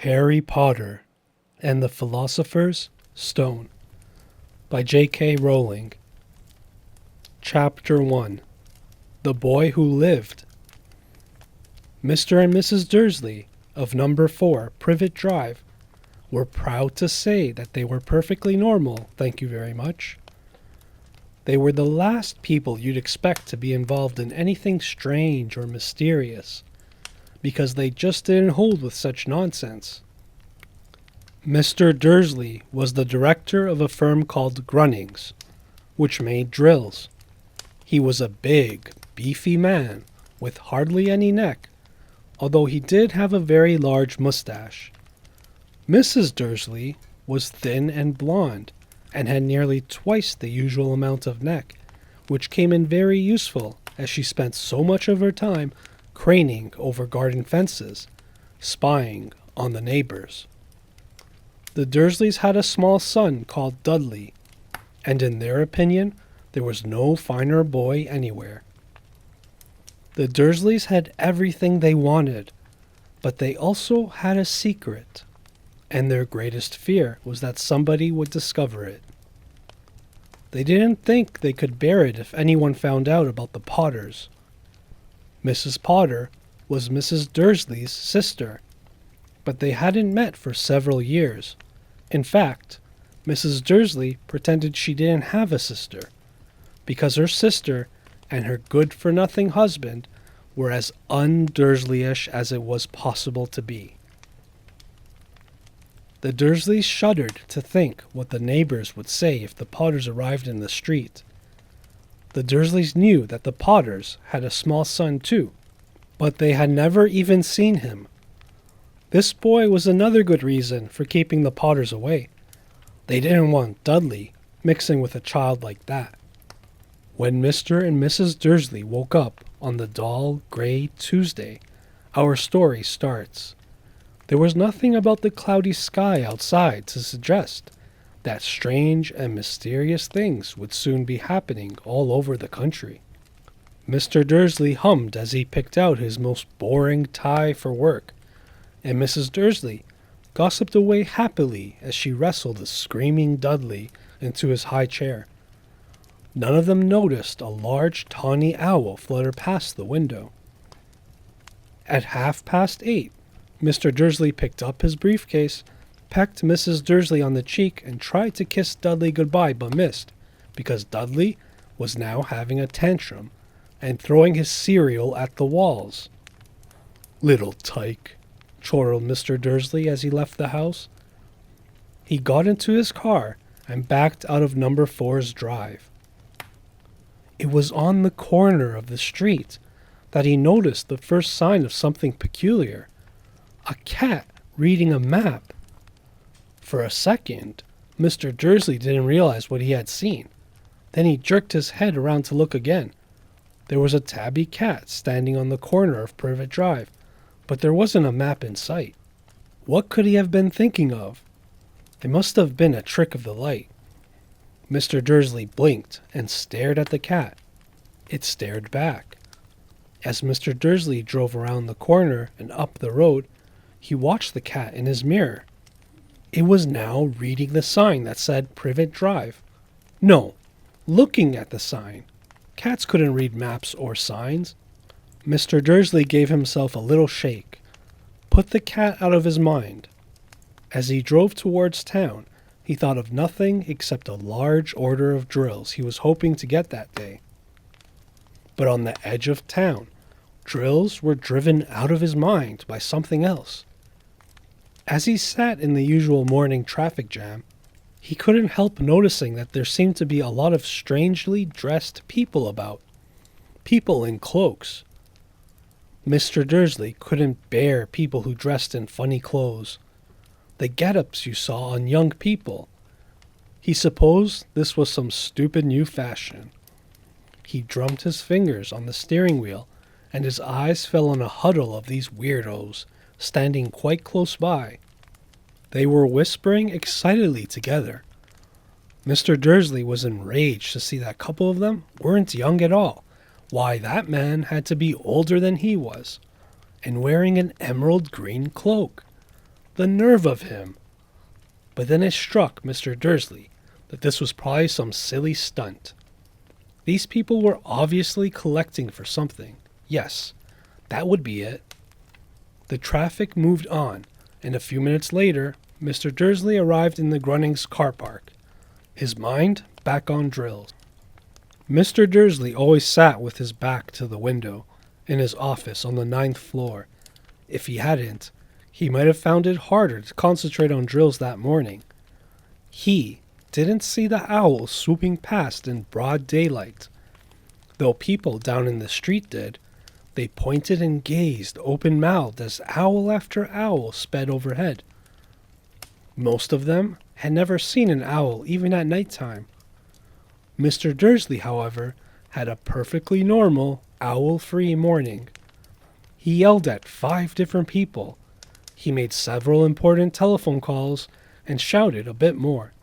Harry Potter and the Philosopher's Stone by J.K. Rowling. Chapter 1. The Boy Who Lived. Mr. and Mrs. Dursley of number 4 Privet Drive were proud to say that they were perfectly normal, thank you very much. They were the last people you'd expect to be involved in anything strange or mysterious, because they just didn't hold with such nonsense. Mr. Dursley was the director of a firm called Grunnings, which made drills. He was a big, beefy man with hardly any neck, although he did have a very large mustache. Mrs. Dursley was thin and blonde, and had nearly twice the usual amount of neck, which came in very useful as she spent so much of her time craning over garden fences, spying on the neighbors. The Dursleys had a small son called Dudley, and in their opinion, there was no finer boy anywhere. The Dursleys had everything they wanted, but they also had a secret, and their greatest fear was that somebody would discover it. They didn't think they could bear it if anyone found out about the Potters. Mrs. Potter was Mrs. Dursley's sister, but they hadn't met for several years. In fact, Mrs. Dursley pretended she didn't have a sister, because her sister and her good-for-nothing husband were as un-Dursleyish as it was possible to be. The Dursleys shuddered to think what the neighbors would say if the Potters arrived in the street. The Dursleys knew that the Potters had a small son too, but they had never even seen him. This boy was another good reason for keeping the Potters away. They didn't want Dudley mixing with a child like that. When Mr. and Mrs. Dursley woke up on the dull, gray Tuesday, our story starts. There was nothing about the cloudy sky outside to suggest that strange and mysterious things would soon be happening all over the country. Mr. Dursley hummed as he picked out his most boring tie for work, and Mrs. Dursley gossiped away happily as she wrestled the screaming Dudley into his high chair. None of them noticed a large tawny owl flutter past the window. At 8:30, Mr. Dursley picked up his briefcase, pecked Mrs. Dursley on the cheek, and tried to kiss Dudley goodbye but missed, because Dudley was now having a tantrum and throwing his cereal at the walls. "Little tyke," chortled Mr. Dursley as he left the house. He got into his car and backed out of number 4's drive. It was on the corner of the street that he noticed the first sign of something peculiar. A cat reading a map. For a second, Mr. Dursley didn't realize what he had seen. Then he jerked his head around to look again. There was a tabby cat standing on the corner of Privet Drive, but there wasn't a map in sight. What could he have been thinking of? It must have been a trick of the light. Mr. Dursley blinked and stared at the cat. It stared back. As Mr. Dursley drove around the corner and up the road, he watched the cat in his mirror. It was now reading the sign that said Privet Drive. No, looking at the sign. Cats couldn't read maps or signs. Mr. Dursley gave himself a little shake, put the cat out of his mind. As he drove towards town, he thought of nothing except a large order of drills he was hoping to get that day. But on the edge of town, drills were driven out of his mind by something else. As he sat in the usual morning traffic jam, he couldn't help noticing that there seemed to be a lot of strangely dressed people about. People in cloaks. Mr. Dursley couldn't bear people who dressed in funny clothes. The get-ups you saw on young people. He supposed this was some stupid new fashion. He drummed his fingers on the steering wheel, and his eyes fell on a huddle of these weirdos, standing quite close by. They were whispering excitedly together. Mr. Dursley was enraged to see that a couple of them weren't young at all. Why, that man had to be older than he was, and wearing an emerald green cloak. The nerve of him! But then it struck Mr. Dursley that this was probably some silly stunt. These people were obviously collecting for something. Yes, that would be it. The traffic moved on, and a few minutes later, Mr. Dursley arrived in the Grunnings car park, his mind back on drills. Mr. Dursley always sat with his back to the window in his office on the 9th floor. If he hadn't, he might have found it harder to concentrate on drills that morning. He didn't see the owl swooping past in broad daylight. Though people down in the street did, they pointed and gazed open-mouthed as owl after owl sped overhead. Most of them had never seen an owl even at nighttime. Mr. Dursley, however, had a perfectly normal, owl-free morning. He yelled at 5 different people. He made several important telephone calls and shouted a bit more.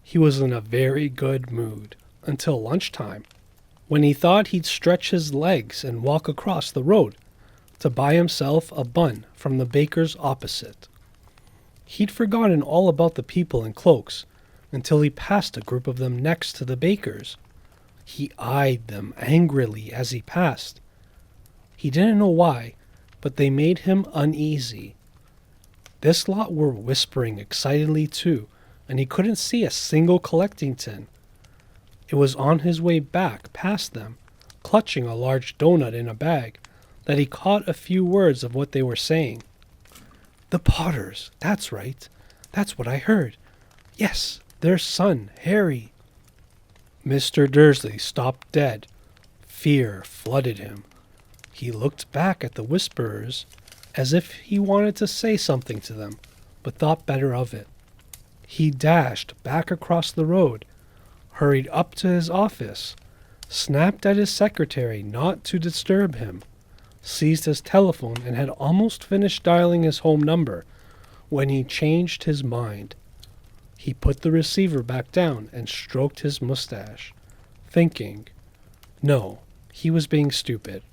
He was in a very good mood until lunchtime, when he thought he'd stretch his legs and walk across the road to buy himself a bun from the baker's opposite. He'd forgotten all about the people in cloaks until he passed a group of them next to the baker's. He eyed them angrily as he passed. He didn't know why, but they made him uneasy. This lot were whispering excitedly too, and he couldn't see a single collecting tin. It was on his way back past them, clutching a large donut in a bag, that he caught a few words of what they were saying. "The Potters, that's right. That's what I heard. Yes, their son, Harry." Mr. Dursley stopped dead. Fear flooded him. He looked back at the whisperers as if he wanted to say something to them, but thought better of it. He dashed back across the road, hurried up to his office, snapped at his secretary not to disturb him, seized his telephone, and had almost finished dialing his home number when he changed his mind. He put the receiver back down and stroked his mustache, thinking, no, he was being stupid.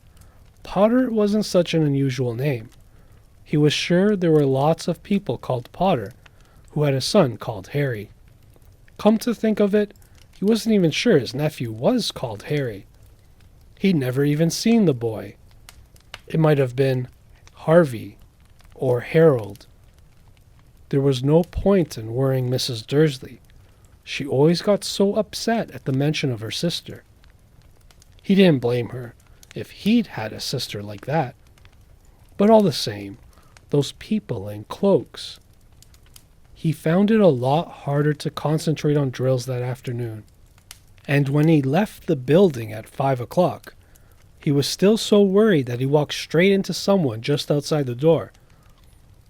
Potter wasn't such an unusual name. He was sure there were lots of people called Potter who had a son called Harry. Come to think of it, he wasn't even sure his nephew was called Harry. He'd never even seen the boy. It might have been Harvey or Harold. There was no point in worrying Mrs. Dursley. She always got so upset at the mention of her sister. He didn't blame her if he'd had a sister like that. But all the same, those people in cloaks. He found it a lot harder to concentrate on drills that afternoon. And when he left the building at 5 o'clock, he was still so worried that he walked straight into someone just outside the door.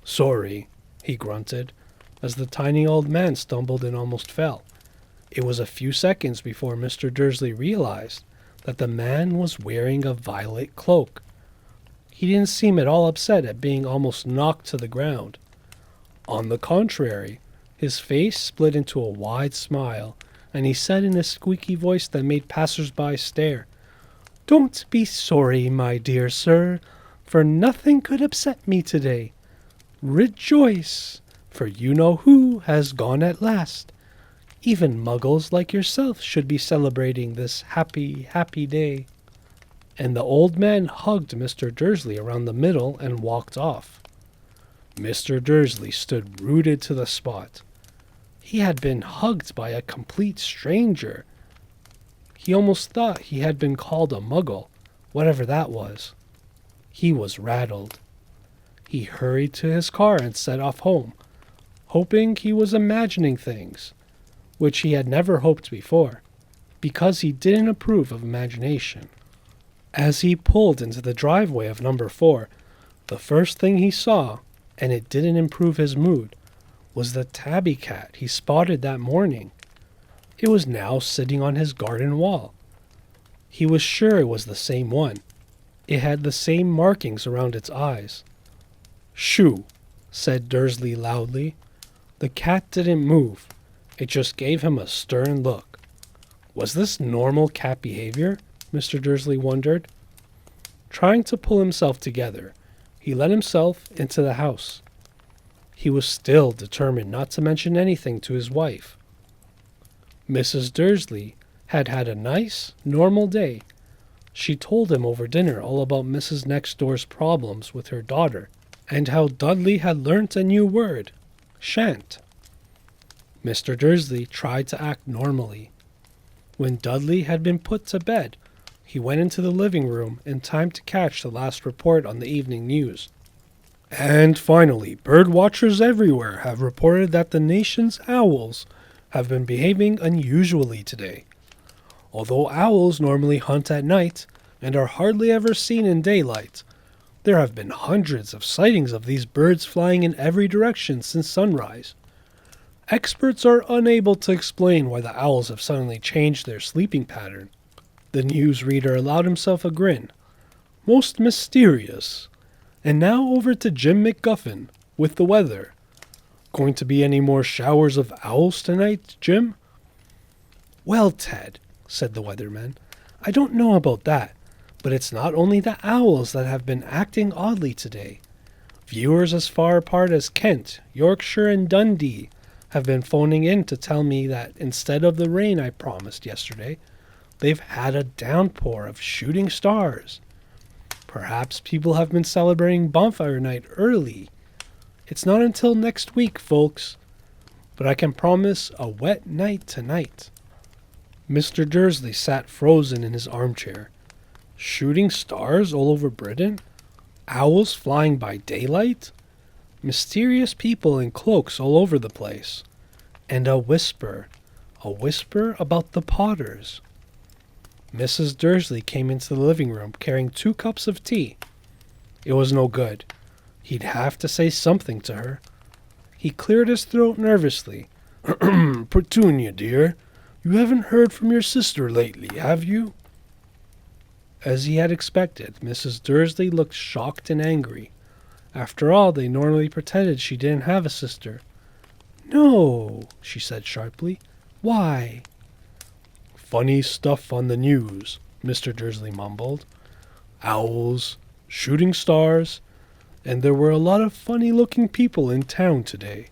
"Sorry," he grunted, as the tiny old man stumbled and almost fell. It was a few seconds before Mr. Dursley realized that the man was wearing a violet cloak. He didn't seem at all upset at being almost knocked to the ground. On the contrary, his face split into a wide smile, and he said in a squeaky voice that made passers-by stare, "Don't be sorry, my dear sir, for nothing could upset me today. Rejoice, for you know who has gone at last. Even muggles like yourself should be celebrating this happy, happy day." And the old man hugged Mr. Dursley around the middle and walked off. Mr. Dursley stood rooted to the spot. He had been hugged by a complete stranger. He almost thought he had been called a muggle, whatever that was. He was rattled. He hurried to his car and set off home, hoping he was imagining things, which he had never hoped before, because he didn't approve of imagination. As he pulled into the driveway of number 4, the first thing he saw, and it didn't improve his mood, was the tabby cat he spotted that morning. It was now sitting on his garden wall. He was sure it was the same one. It had the same markings around its eyes. "Shoo," said Dursley loudly. The cat didn't move. It just gave him a stern look. Was this normal cat behavior? Mr. Dursley wondered. Trying to pull himself together, he let himself into the house. he was still determined not to mention anything to his wife. Mrs. Dursley had had a nice, normal day. She told him over dinner all about Mrs. Next Door's problems with her daughter, and how Dudley had learnt a new word, shan't. Mr. Dursley tried to act normally. When Dudley had been put to bed, he went into the living room in time to catch the last report on the evening news. And finally, bird watchers everywhere have reported that the nation's owls have been behaving unusually today. Although owls normally hunt at night and are hardly ever seen in daylight, there have been hundreds of sightings of these birds flying in every direction since sunrise. Experts are unable to explain why the owls have suddenly changed their sleeping pattern. The newsreader allowed himself a grin. Most mysterious. And now over to Jim McGuffin with the weather. Going to be any more showers of owls tonight, Jim? Well, Ted, said the weatherman, I don't know about that, but it's not only the owls that have been acting oddly today. Viewers as far apart as Kent, Yorkshire, and Dundee have been phoning in to tell me that instead of the rain I promised yesterday, they've had a downpour of shooting stars. Perhaps people have been celebrating bonfire night early. It's not until next week, folks, but I can promise a wet night tonight. Mr. Dursley sat frozen in his armchair. Shooting stars all over Britain? Owls flying by daylight? Mysterious people in cloaks all over the place. And a whisper about the Potters. Mrs. Dursley came into the living room carrying 2 cups of tea. It was no good. He'd have to say something to her. He cleared his throat nervously. Petunia, dear, you haven't heard from your sister lately, have you? As he had expected, Mrs. Dursley looked shocked and angry. After all, they normally pretended she didn't have a sister. No, she said sharply. Why? Funny stuff on the news, Mr. Dursley mumbled. Owls, shooting stars, and there were a lot of funny-looking people in town today.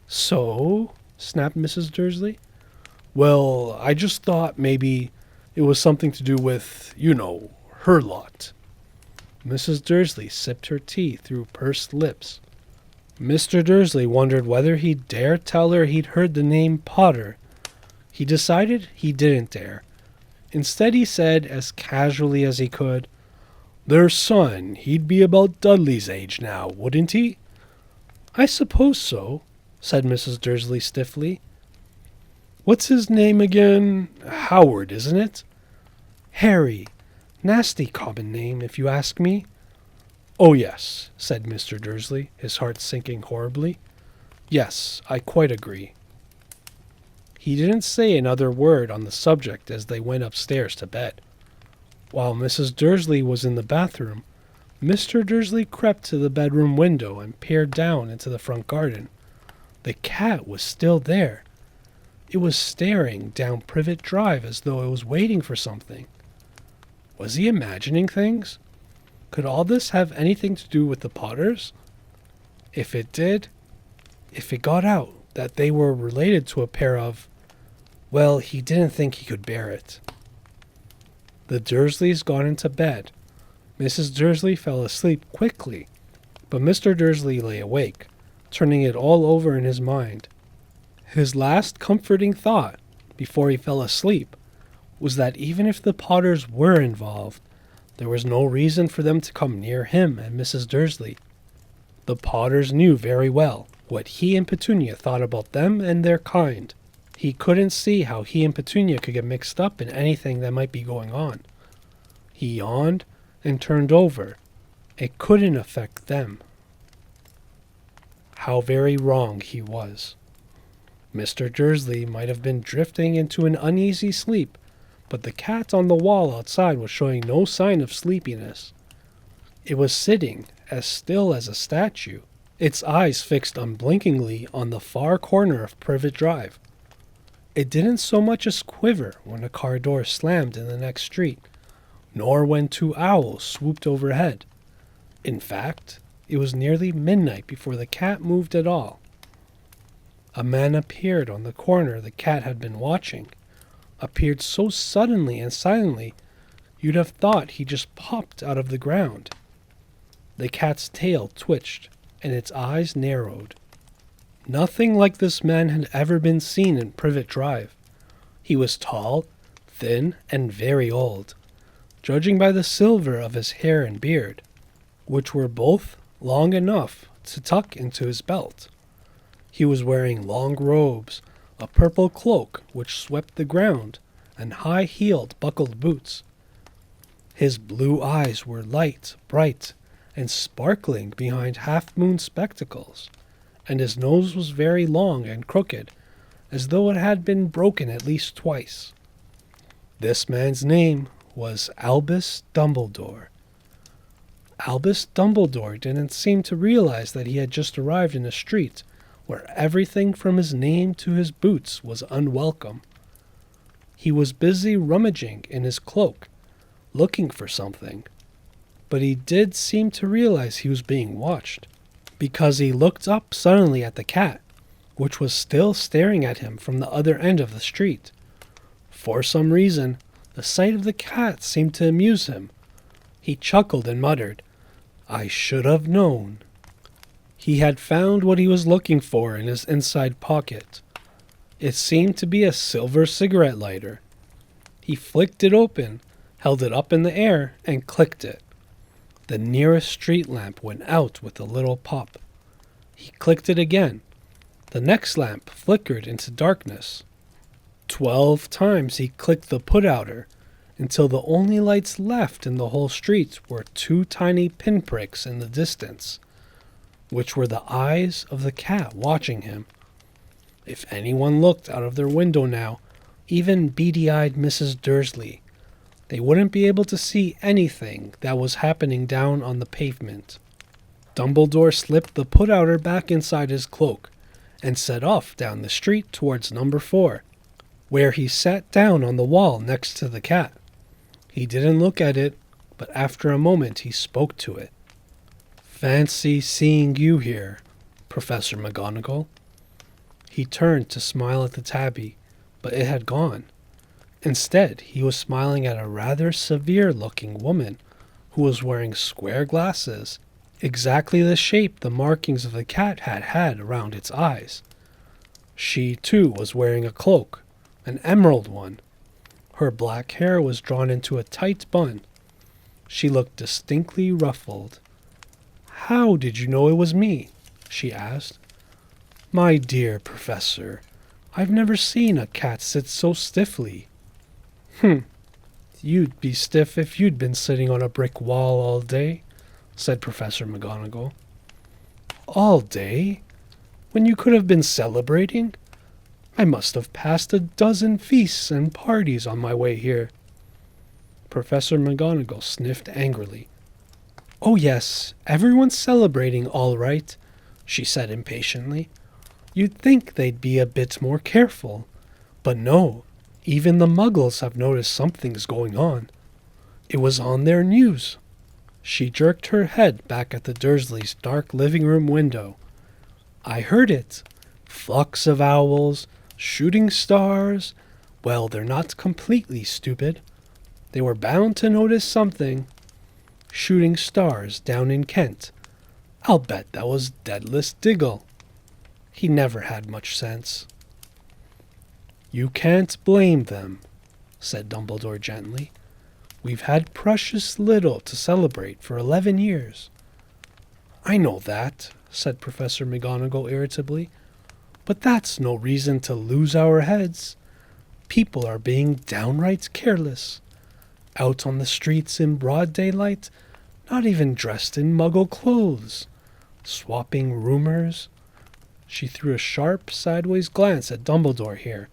So? Snapped Mrs. Dursley. Well, I just thought maybe it was something to do with, her lot. Mrs. Dursley sipped her tea through pursed lips. Mr. Dursley wondered whether he'd dare tell her he'd heard the name Potter. He decided he didn't dare. Instead, he said, as casually as he could, Their son, he'd be about Dudley's age now, wouldn't he? I suppose so, said Mrs. Dursley stiffly. What's his name again? Howard, isn't it? Harry. Nasty common name, if you ask me. Oh, yes, said Mr. Dursley, his heart sinking horribly. Yes, I quite agree. He didn't say another word on the subject as they went upstairs to bed. While Mrs. Dursley was in the bathroom, Mr. Dursley crept to the bedroom window and peered down into the front garden. The cat was still there. It was staring down Privet Drive as though it was waiting for something. Was he imagining things? Could all this have anything to do with the Potters? If it did, if it got out that they were related to a pair of... Well, he didn't think he could bear it. The Dursleys got into bed. Mrs. Dursley fell asleep quickly, but Mr. Dursley lay awake, turning it all over in his mind. His last comforting thought, before he fell asleep, was that even if the Potters were involved, there was no reason for them to come near him and Mrs. Dursley. The Potters knew very well what he and Petunia thought about them and their kind. He couldn't see how he and Petunia could get mixed up in anything that might be going on. He yawned and turned over. It couldn't affect them. How very wrong he was. Mr. Dursley might have been drifting into an uneasy sleep, but the cat on the wall outside was showing no sign of sleepiness. It was sitting as still as a statue, its eyes fixed unblinkingly on the far corner of Privet Drive. It didn't so much as quiver when a car door slammed in the next street, nor when 2 owls swooped overhead. In fact, It was nearly midnight before the cat moved at all. A man appeared on the corner the cat had been watching, appeared so suddenly and silently you'd have thought he just popped out of the ground. The cat's tail twitched, and its eyes narrowed. Nothing like this man had ever been seen in Privet Drive. He was tall, thin, and very old, judging by the silver of his hair and beard, which were both long enough to tuck into his belt. He was wearing long robes, a purple cloak which swept the ground, and high-heeled buckled boots. His blue eyes were light, bright, and sparkling behind half-moon spectacles, and his nose was very long and crooked, as though it had been broken at least twice. This man's name was Albus Dumbledore. Albus Dumbledore didn't seem to realize that he had just arrived in a street where everything from his name to his boots was unwelcome. He was busy rummaging in his cloak, looking for something, but he did seem to realize he was being watched, because he looked up suddenly at the cat, which was still staring at him from the other end of the street. For some reason, the sight of the cat seemed to amuse him. He chuckled and muttered, "I should have known." He had found what he was looking for in his inside pocket. It seemed to be a silver cigarette lighter. He flicked it open, held it up in the air, and clicked it. The nearest street lamp went out with a little pop. He clicked it again. The next lamp flickered into darkness. 12 times he clicked the put-outer, until the only lights left in the whole street were 2 tiny pinpricks in the distance, which were the eyes of the cat watching him. If anyone looked out of their window now, even beady-eyed Mrs. Dursley, they wouldn't be able to see anything that was happening down on the pavement. Dumbledore slipped the put-outer back inside his cloak and set off down the street towards number 4, where he sat down on the wall next to the cat. He didn't look at it, but after a moment he spoke to it. "Fancy seeing you here, Professor McGonagall." He turned to smile at the tabby, but it had gone. Instead, he was smiling at a rather severe-looking woman who was wearing square glasses, exactly the shape the markings of the cat had had around its eyes. She, too, was wearing a cloak, an emerald one. Her black hair was drawn into a tight bun. She looked distinctly ruffled. "How did you know it was me?" she asked. "My dear Professor, I've never seen a cat sit so stiffly." You'd be stiff if you'd been sitting on a brick wall all day," said Professor McGonagall. "All day? When you could have been celebrating? I must have passed a dozen feasts and parties on my way here." Professor McGonagall sniffed angrily. "Oh yes, everyone's celebrating all right," she said impatiently. "You'd think they'd be a bit more careful. But no, even the Muggles have noticed something's going on. It was on their news." She jerked her head back at the Dursleys' dark living room window. "I heard it. Flocks of owls, shooting stars. Well, they're not completely stupid. They were bound to notice something. Shooting stars down in Kent. I'll bet that was Deadless Diggle. He never had much sense." "You can't blame them," said Dumbledore gently. "We've had precious little to celebrate for 11 years. "I know that," said Professor McGonagall irritably, "but that's no reason to lose our heads. People are being downright careless. Out on the streets in broad daylight, not even dressed in Muggle clothes. Swapping rumors." She threw a sharp, sideways glance at Dumbledore here,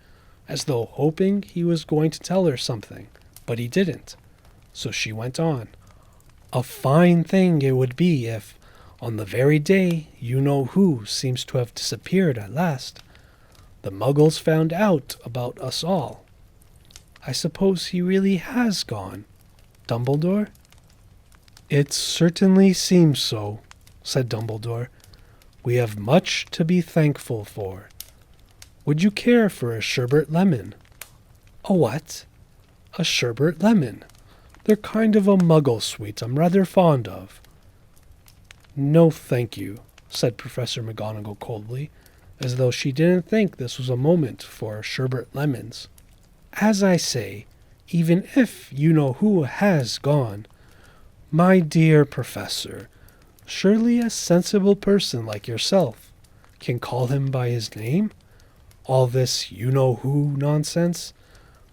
as though hoping he was going to tell her something, but he didn't. So she went on. "A fine thing it would be if, on the very day you-know-who seems to have disappeared at last, the Muggles found out about us all. I suppose he really has gone, Dumbledore?" "It certainly seems so," said Dumbledore. "We have much to be thankful for. Would you care for a sherbet lemon?" "A what?" "A sherbet lemon. They're kind of a muggle sweet I'm rather fond of." "No, thank you," said Professor McGonagall coldly, as though she didn't think this was a moment for sherbet lemons. "As I say, even if you-know-who has gone, my dear Professor, surely a sensible person like yourself can call him by his name? All this you-know-who nonsense?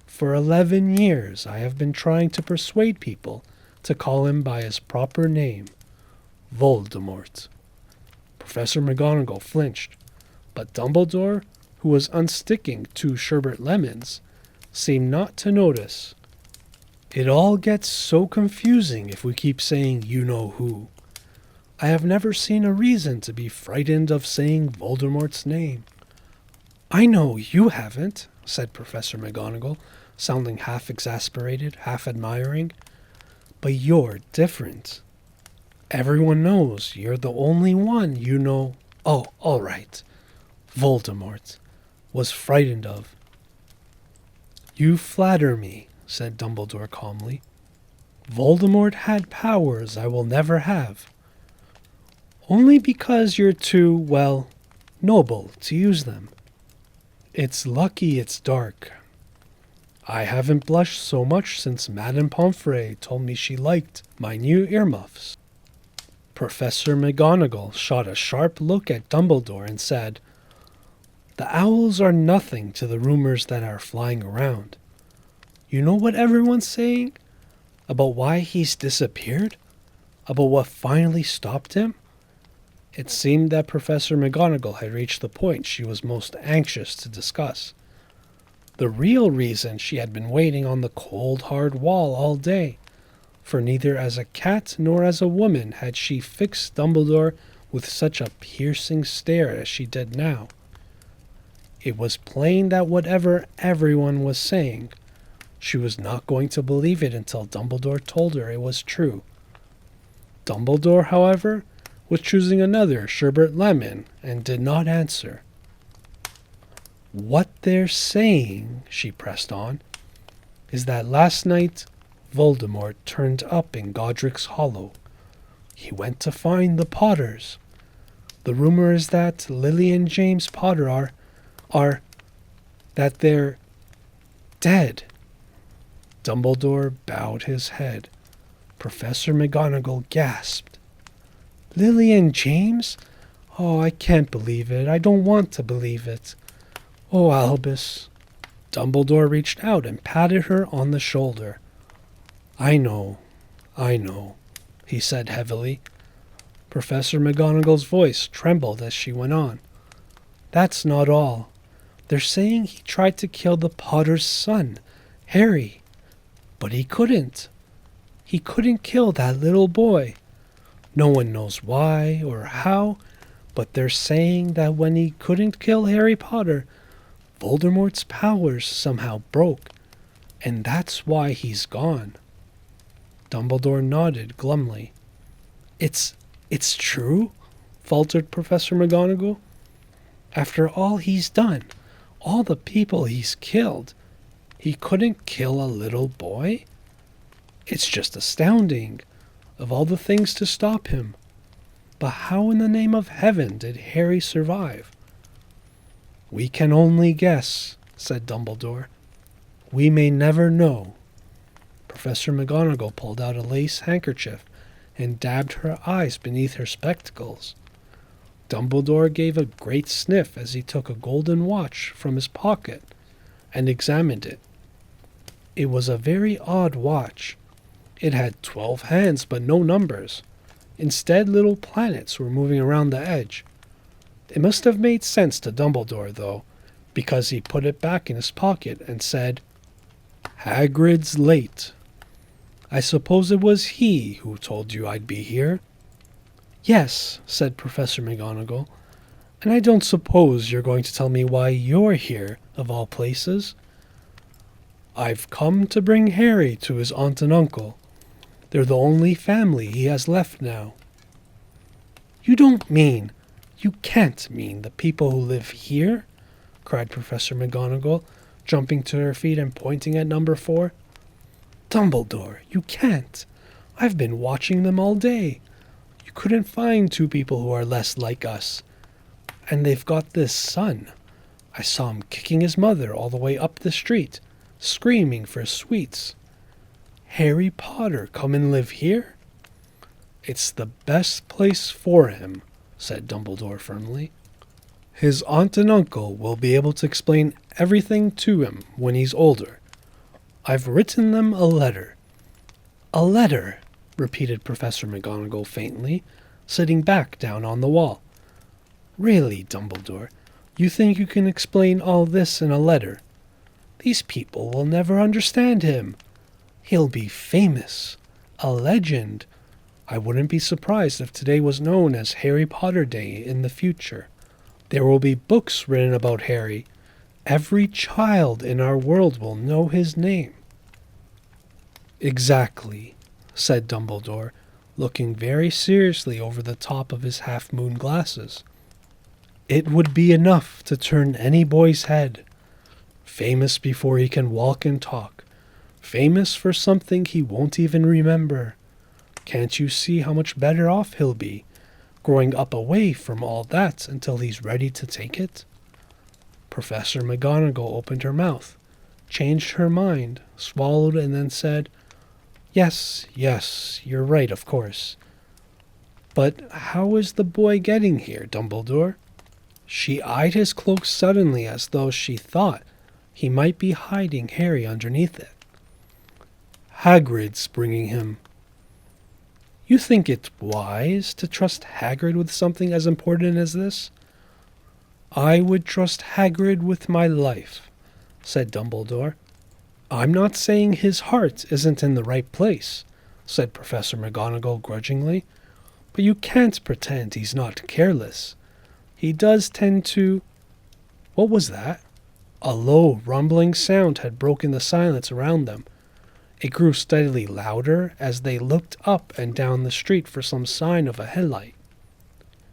For 11 years I have been trying to persuade people to call him by his proper name, Voldemort." Professor McGonagall flinched, but Dumbledore, who was unsticking 2 sherbet lemons, seemed not to notice. "It all gets so confusing if we keep saying you-know-who. I have never seen a reason to be frightened of saying Voldemort's name." "I know you haven't," said Professor McGonagall, sounding half exasperated, half admiring. "But you're different. Everyone knows you're the only one you know— Oh, all right. Voldemort was frightened of." "You flatter me," said Dumbledore calmly. "Voldemort had powers I will never have. Only because you're too, well, noble to use them. It's lucky it's dark. I haven't blushed so much since Madame Pomfrey told me she liked my new earmuffs." Professor McGonagall shot a sharp look at Dumbledore and said, "The owls are nothing to the rumors that are flying around. You know what everyone's saying? About why he's disappeared? About what finally stopped him?" It seemed that Professor McGonagall had reached the point she was most anxious to discuss. The real reason she had been waiting on the cold, hard wall all day, for neither as a cat nor as a woman had she fixed Dumbledore with such a piercing stare as she did now. It was plain that whatever everyone was saying, she was not going to believe it until Dumbledore told her it was true. Dumbledore, however, was choosing another sherbet lemon and did not answer. "What they're saying," she pressed on, "is that last night Voldemort turned up in Godric's Hollow. He went to find the Potters. The rumor is that Lily and James Potter that they're dead." Dumbledore bowed his head. Professor McGonagall gasped. "Lily and James? Oh, I can't believe it. I don't want to believe it. Oh, Albus." Dumbledore reached out and patted her on the shoulder. I know, he said heavily. Professor McGonagall's voice trembled as she went on. "That's not all. They're saying he tried to kill the Potter's son, Harry. But he couldn't. He couldn't kill that little boy. No one knows why or how, but they're saying that when he couldn't kill Harry Potter, Voldemort's powers somehow broke, and that's why he's gone." Dumbledore nodded glumly. It's true?" faltered Professor McGonagall. "After all he's done, all the people he's killed, he couldn't kill a little boy? It's just astounding, of all the things to stop him. But how in the name of heaven did Harry survive?" "We can only guess," said Dumbledore. "We may never know." Professor McGonagall pulled out a lace handkerchief and dabbed her eyes beneath her spectacles. Dumbledore gave a great sniff as he took a golden watch from his pocket and examined it. It was a very odd watch. It had 12 hands but no numbers. Instead, little planets were moving around the edge. It must have made sense to Dumbledore, though, because he put it back in his pocket and said, "Hagrid's late. I suppose it was he who told you I'd be here?" "Yes," said Professor McGonagall, "and I don't suppose you're going to tell me why you're here, of all places." "I've come to bring Harry to his aunt and uncle. They're the only family he has left now." You can't mean the people who live here?" cried Professor McGonagall, jumping to her feet and pointing at number 4. "Dumbledore, you can't. I've been watching them all day. You couldn't find 2 people who are less like us. And they've got this son. I saw him kicking his mother all the way up the street, screaming for sweets. Harry Potter come and live here?" "It's the best place for him," said Dumbledore firmly. "His aunt and uncle will be able to explain everything to him when he's older. I've written them a letter." "A letter," repeated Professor McGonagall faintly, sitting back down on the wall. "Really, Dumbledore, you think you can explain all this in a letter? These people will never understand him. He'll be famous, a legend. I wouldn't be surprised if today was known as Harry Potter Day in the future. There will be books written about Harry. Every child in our world will know his name." "Exactly," said Dumbledore, looking very seriously over the top of his half-moon glasses. "It would be enough to turn any boy's head. Famous before he can walk and talk. Famous for something he won't even remember. Can't you see how much better off he'll be, growing up away from all that until he's ready to take it?" Professor McGonagall opened her mouth, changed her mind, swallowed, and then said, Yes, you're right, of course. But how is the boy getting here, Dumbledore?" She eyed his cloak suddenly as though she thought he might be hiding Harry underneath it. "Hagrid's bringing him." "You think it wise to trust Hagrid with something as important as this?" "I would trust Hagrid with my life," said Dumbledore. "I'm not saying his heart isn't in the right place," said Professor McGonagall grudgingly, "but you can't pretend he's not careless. He does tend to—" What was that? A low, rumbling sound had broken the silence around them. It grew steadily louder as they looked up and down the street for some sign of a headlight.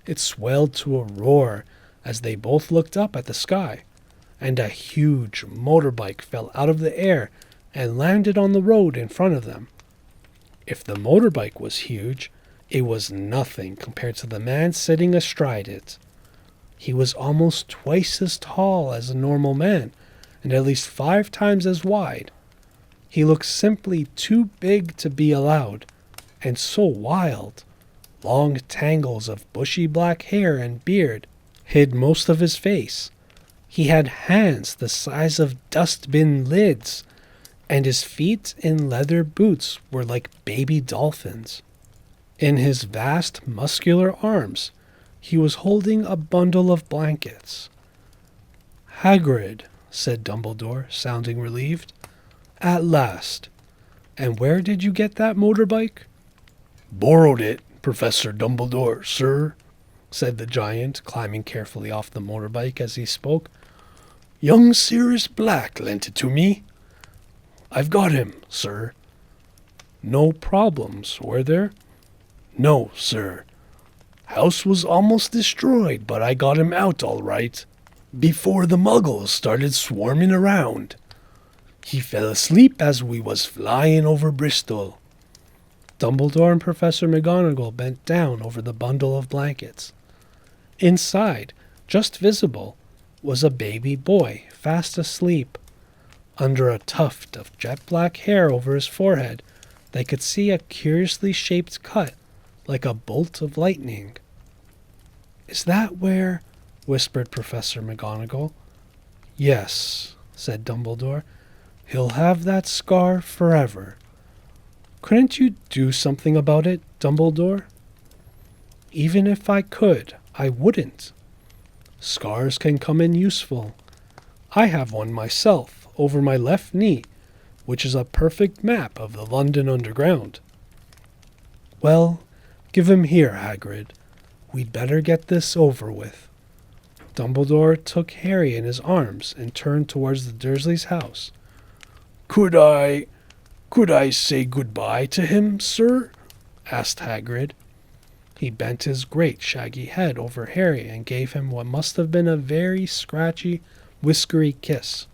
It swelled to a roar as they both looked up at the sky, and a huge motorbike fell out of the air and landed on the road in front of them. If the motorbike was huge, it was nothing compared to the man sitting astride it. He was almost twice as tall as a normal man, and at least 5 times as wide. He looked simply too big to be allowed, and so wild. Long tangles of bushy black hair and beard hid most of his face. He had hands the size of dustbin lids, and his feet in leather boots were like baby dolphins. In his vast muscular arms, he was holding a bundle of blankets. "Hagrid," said Dumbledore, sounding relieved. "At last. And where did you get that motorbike?" "Borrowed it, Professor Dumbledore, sir," said the giant, climbing carefully off the motorbike as he spoke. "Young Sirius Black lent it to me. I've got him, sir." "No problems, were there?" "No, sir. House was almost destroyed, but I got him out all right, before the muggles started swarming around. He fell asleep as we was flying over Bristol." Dumbledore and Professor McGonagall bent down over the bundle of blankets. Inside, just visible, was a baby boy fast asleep. Under a tuft of jet-black hair over his forehead, they could see a curiously shaped cut, like a bolt of lightning. "Is that where—" whispered Professor McGonagall. "Yes," said Dumbledore. "He'll have that scar forever." "Couldn't you do something about it, Dumbledore?" "Even if I could, I wouldn't. Scars can come in useful. I have one myself over my left knee, which is a perfect map of the London Underground." "Well, give him here, Hagrid. We'd better get this over with." Dumbledore took Harry in his arms and turned towards the Dursleys' house. Could I say goodbye to him, sir?" asked Hagrid. He bent his great shaggy head over Harry and gave him what must have been a very scratchy, whiskery kiss.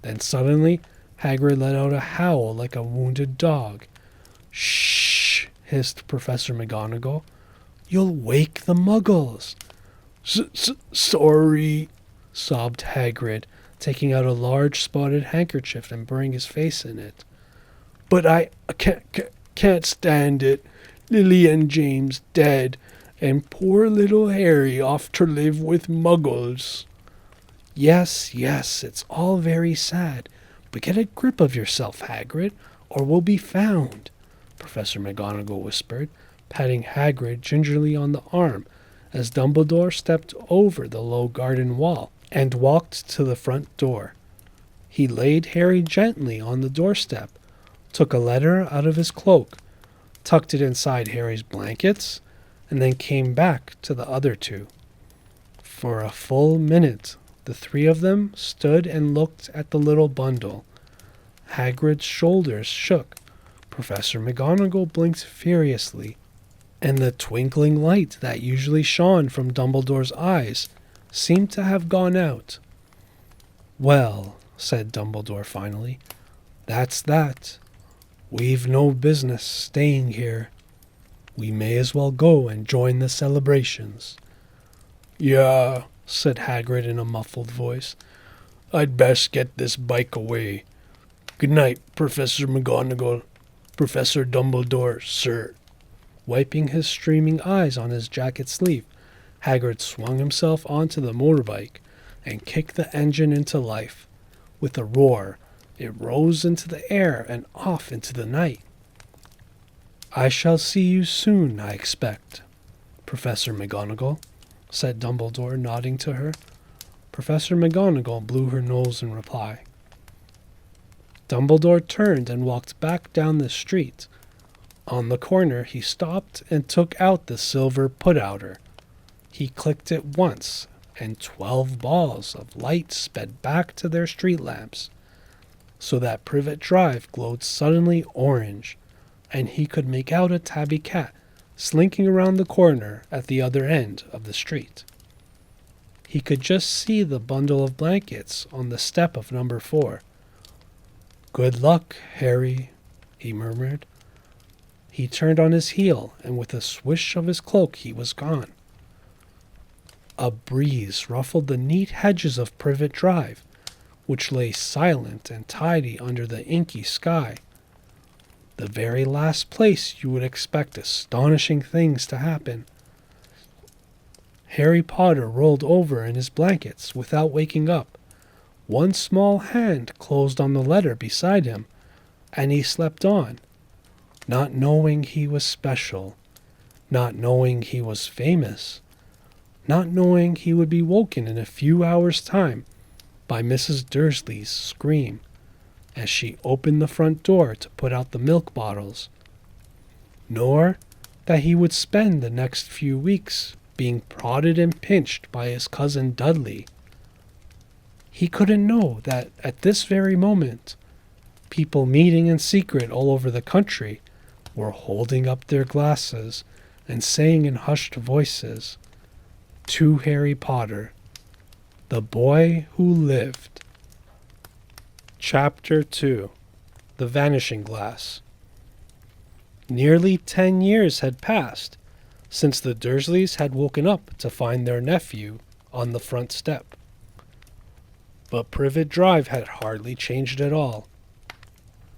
Then suddenly Hagrid let out a howl like a wounded dog. "Shh!" hissed Professor McGonagall. "You'll wake the Muggles." Sorry," sobbed Hagrid, taking out a large spotted handkerchief and burying his face in it. "But I can't stand it. Lily and James dead, and poor little Harry off to live with Muggles." Yes, it's all very sad, but get a grip of yourself, Hagrid, or we'll be found," Professor McGonagall whispered, patting Hagrid gingerly on the arm as Dumbledore stepped over the low garden wall and walked to the front door. He laid Harry gently on the doorstep, took a letter out of his cloak, tucked it inside Harry's blankets, and then came back to the other two. For a full minute, the three of them stood and looked at the little bundle. Hagrid's shoulders shook. Professor McGonagall blinked furiously, and the twinkling light that usually shone from Dumbledore's eyes seemed to have gone out. "Well," said Dumbledore finally, "that's that. We've no business staying here. We may as well go and join the celebrations." "Yeah," said Hagrid in a muffled voice. "I'd best get this bike away. Good night, Professor McGonagall. Professor Dumbledore, sir." Wiping his streaming eyes on his jacket sleeve, Hagrid swung himself onto the motorbike and kicked the engine into life. With a roar, it rose into the air and off into the night. "I shall see you soon, I expect, Professor McGonagall," said Dumbledore, nodding to her. Professor McGonagall blew her nose in reply. Dumbledore turned and walked back down the street. On the corner, he stopped and took out the silver put-outer. He clicked it once, and 12 balls of light sped back to their street lamps, so that Privet Drive glowed suddenly orange, and he could make out a tabby cat slinking around the corner at the other end of the street. He could just see the bundle of blankets on the step of number 4. "Good luck, Harry," he murmured. He turned on his heel, and with a swish of his cloak he was gone. A breeze ruffled the neat hedges of Privet Drive, which lay silent and tidy under the inky sky. The very last place you would expect astonishing things to happen. Harry Potter rolled over in his blankets without waking up. One small hand closed on the letter beside him, and he slept on, not knowing he was special, not knowing he was famous, not knowing he would be woken in a few hours' time by Mrs. Dursley's scream as she opened the front door to put out the milk bottles, nor that he would spend the next few weeks being prodded and pinched by his cousin Dudley. He couldn't know that at this very moment, people meeting in secret all over the country were holding up their glasses and saying in hushed voices, "To Harry Potter, the boy who lived." Chapter 2. The Vanishing Glass. Nearly 10 years had passed since the Dursleys had woken up to find their nephew on the front step. But Privet Drive had hardly changed at all.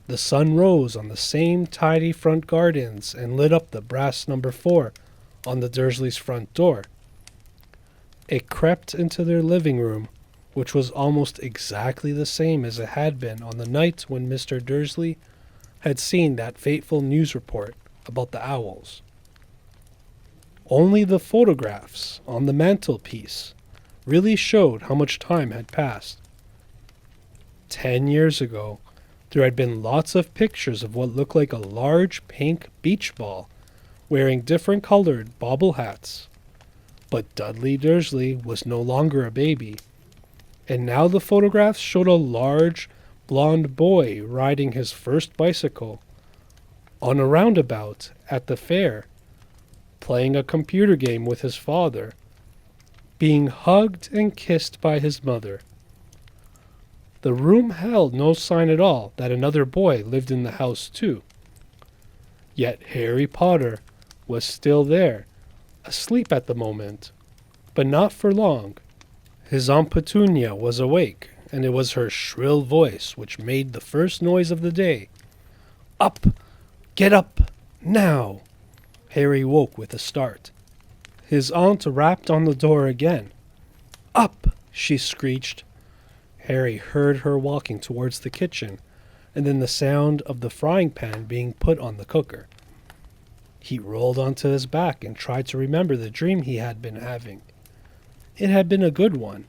The sun rose on the same tidy front gardens and lit up the brass number 4 on the Dursleys' front door. It crept into their living room, which was almost exactly the same as it had been on the night when Mr. Dursley had seen that fateful news report about the owls. Only the photographs on the mantelpiece really showed how much time had passed. 10 years ago, there had been lots of pictures of what looked like a large pink beach ball wearing different colored bobble hats. But Dudley Dursley was no longer a baby, and now the photographs showed a large blond boy riding his first bicycle on a roundabout at the fair. playing a computer game with his father, being hugged and kissed by his mother. The room held no sign at all that another boy lived in the house too. Yet Harry Potter was still there, asleep at the moment, but not for long. His Aunt Petunia was awake, and it was her shrill voice which made the first noise of the day. Up! Get up! Now! Harry woke with a start. His aunt rapped on the door again. Up! She screeched. Harry heard her walking towards the kitchen, and then the sound of the frying pan being put on the cooker. He rolled onto his back and tried to remember the dream he had been having. It had been a good one.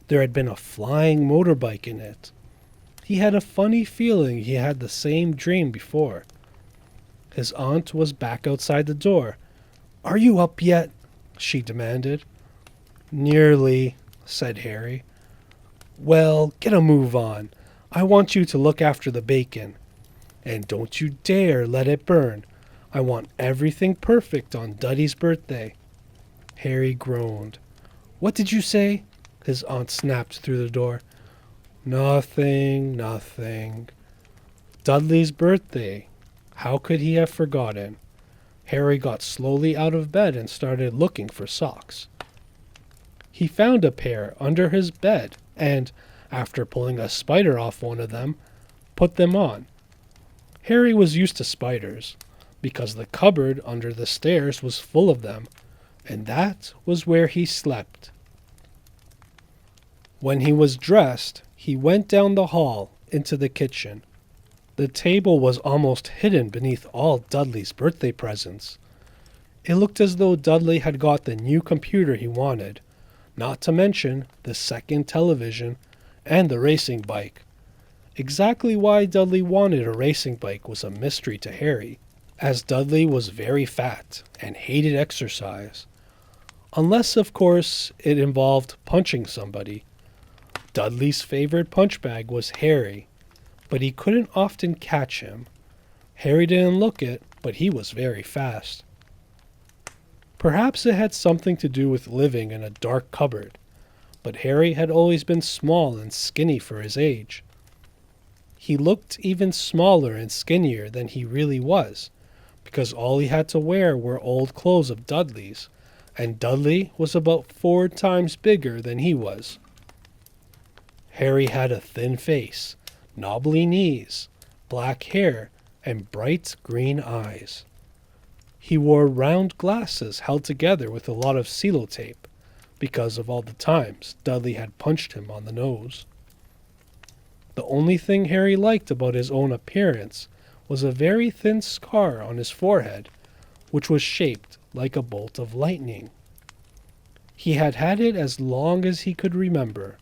There had been a flying motorbike in it. He had a funny feeling he had the same dream before. His aunt was back outside the door. Are you up yet? She demanded. Nearly, said Harry. Well, get a move on. I want you to look after the bacon. And don't you dare let it burn. I want everything perfect on Duddy's birthday. Harry groaned. What did you say? His aunt snapped through the door. Nothing, nothing. Dudley's birthday. How could he have forgotten? Harry got slowly out of bed and started looking for socks. He found a pair under his bed and, after pulling a spider off one of them, put them on. Harry was used to spiders, because the cupboard under the stairs was full of them, and that was where he slept. When he was dressed, he went down the hall into the kitchen. The table was almost hidden beneath all Dudley's birthday presents. It looked as though Dudley had got the new computer he wanted, not to mention the second television and the racing bike. Exactly why Dudley wanted a racing bike was a mystery to Harry, as Dudley was very fat and hated exercise. Unless, of course, it involved punching somebody. Dudley's favorite punch bag was Harry, but he couldn't often catch him. Harry didn't look it, but he was very fast. Perhaps it had something to do with living in a dark cupboard, but Harry had always been small and skinny for his age. He looked even smaller and skinnier than he really was, because all he had to wear were old clothes of Dudley's, and Dudley was about 4 times bigger than he was. Harry had a thin face, knobbly knees, black hair, and bright green eyes. He wore round glasses held together with a lot of sellotape, because of all the times Dudley had punched him on the nose. The only thing Harry liked about his own appearance was a very thin scar on his forehead, which was shaped like a bolt of lightning. He had had it as long as he could remember,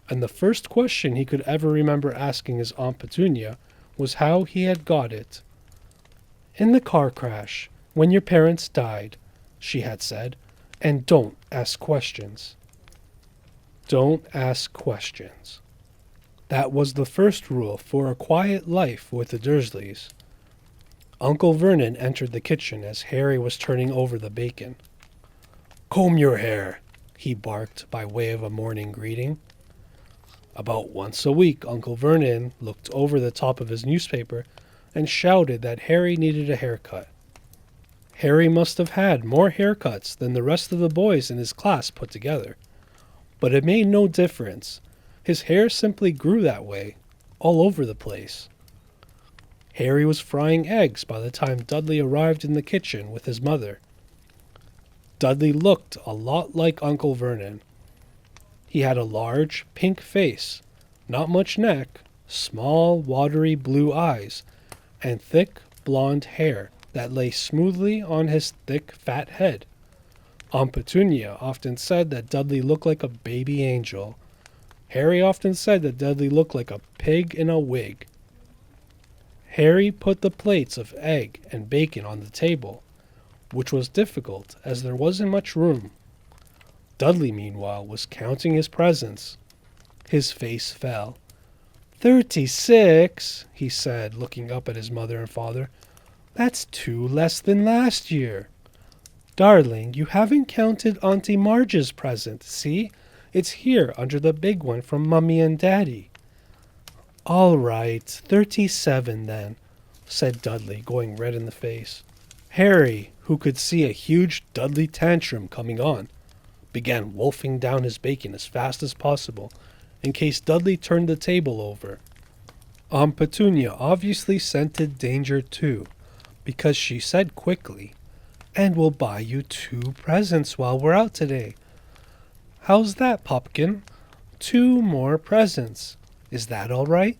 and the first question he could ever remember asking his Aunt Petunia was how he had got it. In the car crash, when your parents died, she had said, and don't ask questions. Don't ask questions. That was the first rule for a quiet life with the Dursleys. Uncle Vernon entered the kitchen as Harry was turning over the bacon. Comb your hair, he barked by way of a morning greeting. About once a week, Uncle Vernon looked over the top of his newspaper and shouted that Harry needed a haircut. Harry must have had more haircuts than the rest of the boys in his class put together, but it made no difference. His hair simply grew that way, all over the place. Harry was frying eggs by the time Dudley arrived in the kitchen with his mother. Dudley looked a lot like Uncle Vernon. He had a large, pink face, not much neck, small, watery blue eyes, and thick, blonde hair that lay smoothly on his thick, fat head. Aunt Petunia often said that Dudley looked like a baby angel. Harry often said that Dudley looked like a pig in a wig. Harry put the plates of egg and bacon on the table, which was difficult as there wasn't much room. Dudley, meanwhile, was counting his presents. His face fell. 36, he said, looking up at his mother and father. That's 2 less than last year. Darling, you haven't counted Auntie Marge's present. See? It's here under the big one from Mummy and Daddy. All right, 37 then, said Dudley, going red in the face. Harry, who could see a huge Dudley tantrum coming on, began wolfing down his bacon as fast as possible in case Dudley turned the table over. Aunt Petunia obviously scented danger too, because she said quickly, "And we'll buy you 2 presents while we're out today. How's that, Pupkin? 2 more presents. Is that all right?"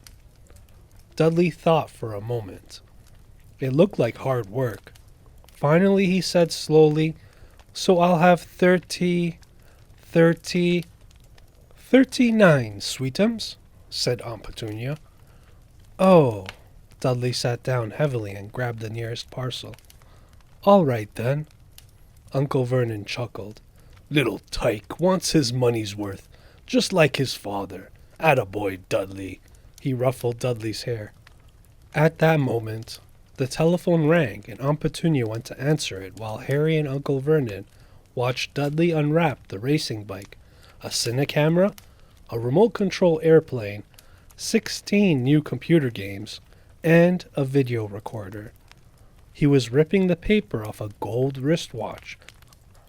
Dudley thought for a moment. It looked like hard work. Finally he said slowly, "So I'll have 39 sweetums," said Aunt Petunia. "Oh." Dudley sat down heavily and grabbed the nearest parcel. "All right, then." Uncle Vernon chuckled. "Little tyke wants his money's worth, just like his father. Attaboy, Dudley." He ruffled Dudley's hair. At that moment, the telephone rang and Aunt Petunia went to answer it while Harry and Uncle Vernon watched Dudley unwrap the racing bike, a cinecamera, a remote control airplane, 16 new computer games, and a video recorder. He was ripping the paper off a gold wristwatch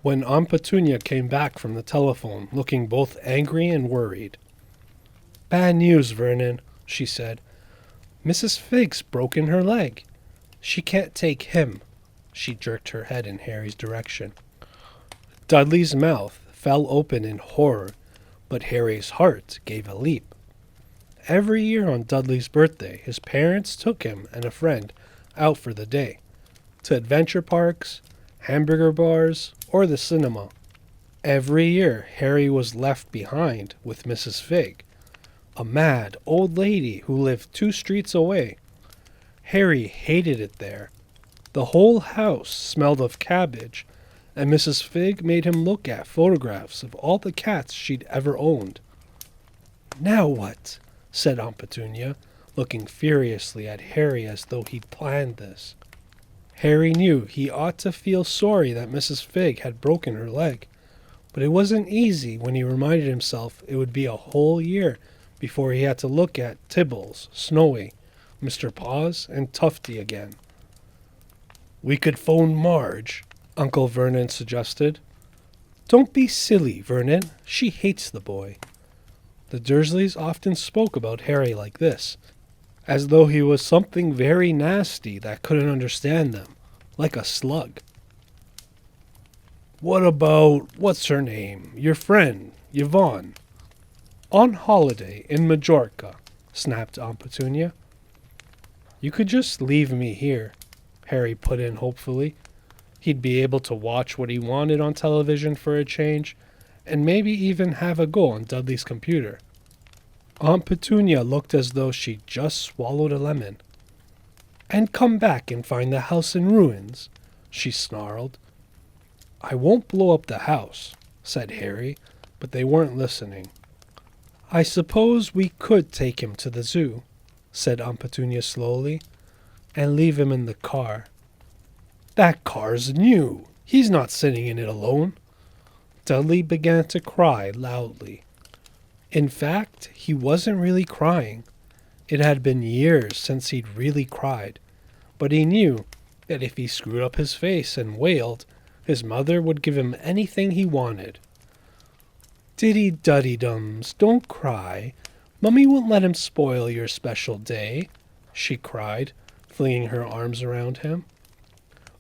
when Aunt Petunia came back from the telephone looking both angry and worried. "Bad news, Vernon," she said. "Mrs. Figg's broken her leg. She can't take him." She jerked her head in Harry's direction. Dudley's mouth fell open in horror, but Harry's heart gave a leap. Every year on Dudley's birthday, his parents took him and a friend out for the day, to adventure parks, hamburger bars, or the cinema. Every year, Harry was left behind with Mrs. Figg, a mad old lady who lived 2 streets away. Harry hated it there. The whole house smelled of cabbage, and Mrs. Figg made him look at photographs of all the cats she'd ever owned. "Now what?" said Aunt Petunia, looking furiously at Harry as though he'd planned this. Harry knew he ought to feel sorry that Mrs. Figg had broken her leg, but it wasn't easy when he reminded himself it would be a whole year before he had to look at Tibbles, Snowy, Mr. Paws, and Tufty again. "We could phone Marge," Uncle Vernon suggested. "Don't be silly, Vernon. She hates the boy." The Dursleys often spoke about Harry like this, as though he was something very nasty that couldn't understand them, like a slug. "What about, what's her name, your friend, Yvonne?" "On holiday in Majorca," snapped Aunt Petunia. "You could just leave me here," Harry put in hopefully. He'd be able to watch what he wanted on television for a change, and maybe even have a go on Dudley's computer. Aunt Petunia looked as though she'd just swallowed a lemon. "And come back and find the house in ruins," she snarled. "I won't blow up the house," said Harry, but they weren't listening. "I suppose we could take him to the zoo," said Aunt Petunia slowly, "and leave him in the car." "That car's new. He's not sitting in it alone." Dudley began to cry loudly. In fact, he wasn't really crying. It had been years since he'd really cried, but he knew that if he screwed up his face and wailed, his mother would give him anything he wanted. "Diddy-duddy-dums, don't cry. Mummy won't let him spoil your special day," she cried, flinging her arms around him.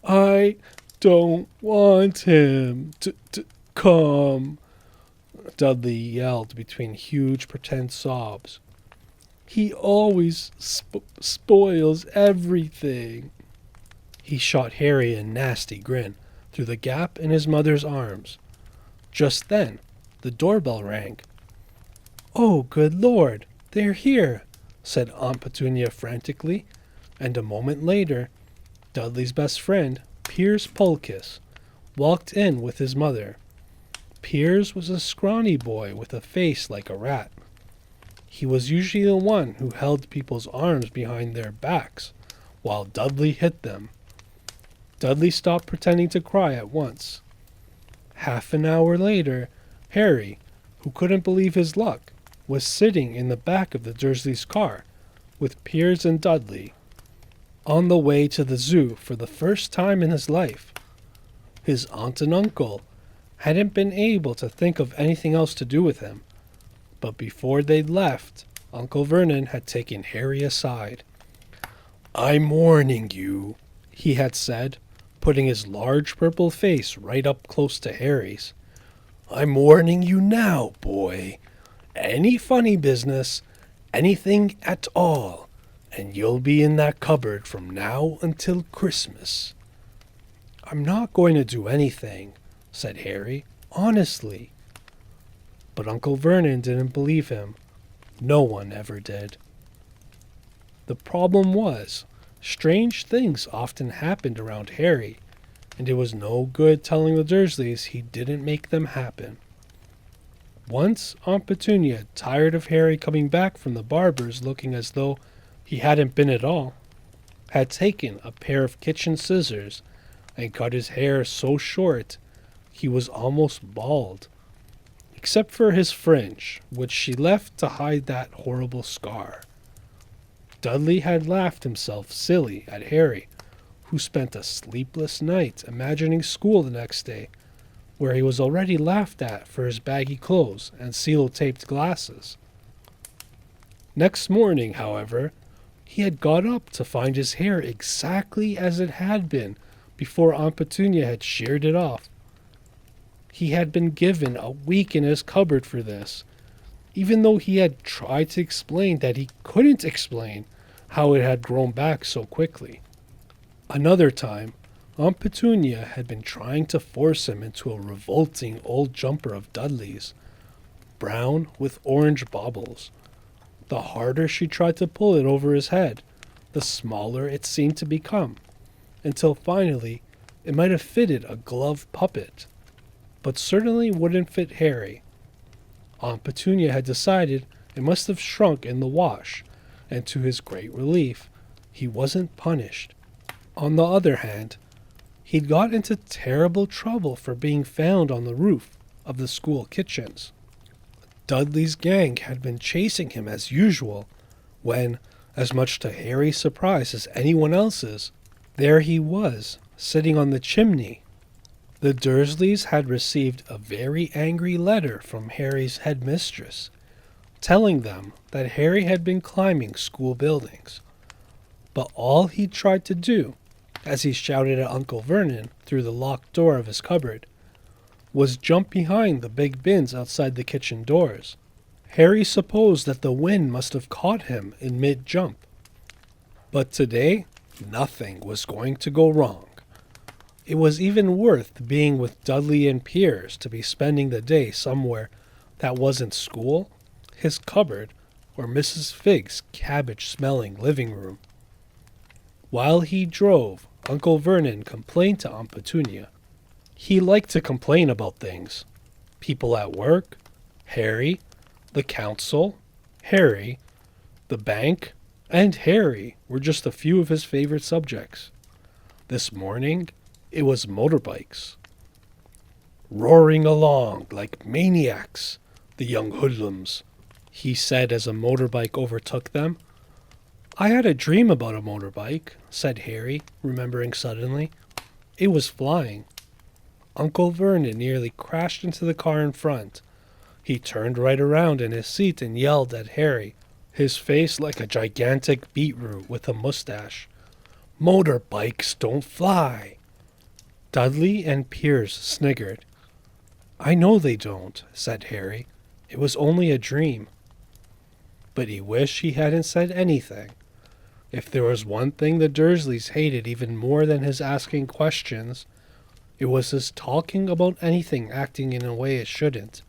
"I don't want him to come," Dudley yelled between huge pretend sobs. "He always spoils everything." He shot Harry a nasty grin through the gap in his mother's arms. Just then, the doorbell rang. "Oh, good Lord, they're here," said Aunt Petunia frantically, and a moment later, Dudley's best friend, Piers Polkiss, walked in with his mother. Piers was a scrawny boy with a face like a rat. He was usually the one who held people's arms behind their backs while Dudley hit them. Dudley stopped pretending to cry at once. Half an hour later, Harry, who couldn't believe his luck, was sitting in the back of the Dursleys' car with Piers and Dudley, on the way to the zoo for the first time in his life. His aunt and uncle hadn't been able to think of anything else to do with him, but before they'd left, Uncle Vernon had taken Harry aside. "I'm warning you," he had said, putting his large purple face right up close to Harry's. "I'm warning you now, boy. Any funny business, anything at all, and you'll be in that cupboard from now until Christmas." "I'm not going to do anything," said Harry, "honestly." But Uncle Vernon didn't believe him. No one ever did. The problem was, strange things often happened around Harry, and it was no good telling the Dursleys he didn't make them happen. Once Aunt Petunia, tired of Harry coming back from the barber's looking as though he hadn't been at all, had taken a pair of kitchen scissors and cut his hair so short he was almost bald, except for his fringe, which she left to hide that horrible scar. Dudley had laughed himself silly at Harry, who spent a sleepless night imagining school the next day, where he was already laughed at for his baggy clothes and seal-taped glasses. Next morning, however, he had got up to find his hair exactly as it had been before Aunt Petunia had sheared it off. He had been given a week in his cupboard for this, even though he had tried to explain that he couldn't explain how it had grown back so quickly. Another time, Aunt Petunia had been trying to force him into a revolting old jumper of Dudley's, brown with orange baubles. The harder she tried to pull it over his head, the smaller it seemed to become, until finally it might have fitted a glove puppet, but certainly wouldn't fit Harry. Aunt Petunia had decided it must have shrunk in the wash, and to his great relief, he wasn't punished. On the other hand, he'd got into terrible trouble for being found on the roof of the school kitchens. Dudley's gang had been chasing him as usual, when, as much to Harry's surprise as anyone else's, there he was, sitting on the chimney. The Dursleys had received a very angry letter from Harry's headmistress, telling them that Harry had been climbing school buildings. But all he tried to do, as he shouted at Uncle Vernon through the locked door of his cupboard, was jump behind the big bins outside the kitchen doors. Harry supposed that the wind must have caught him in mid-jump. But today, nothing was going to go wrong. It was even worth being with Dudley and Piers to be spending the day somewhere that wasn't school, his cupboard, or Mrs. Figg's cabbage-smelling living room. While he drove, Uncle Vernon complained to Aunt Petunia. He liked to complain about things. People at work, Harry, the council, Harry, the bank, and Harry were just a few of his favorite subjects. This morning, it was motorbikes. "Roaring along like maniacs, the young hoodlums," he said as a motorbike overtook them. "I had a dream about a motorbike," said Harry, remembering suddenly. "It was flying." Uncle Vernon nearly crashed into the car in front. He turned right around in his seat and yelled at Harry, his face like a gigantic beetroot with a mustache. "Motorbikes don't fly." Dudley and Piers sniggered. "I know they don't," said Harry. "It was only a dream." But he wished he hadn't said anything. If there was one thing the Dursleys hated even more than his asking questions, it was his talking about anything acting in a way it shouldn't,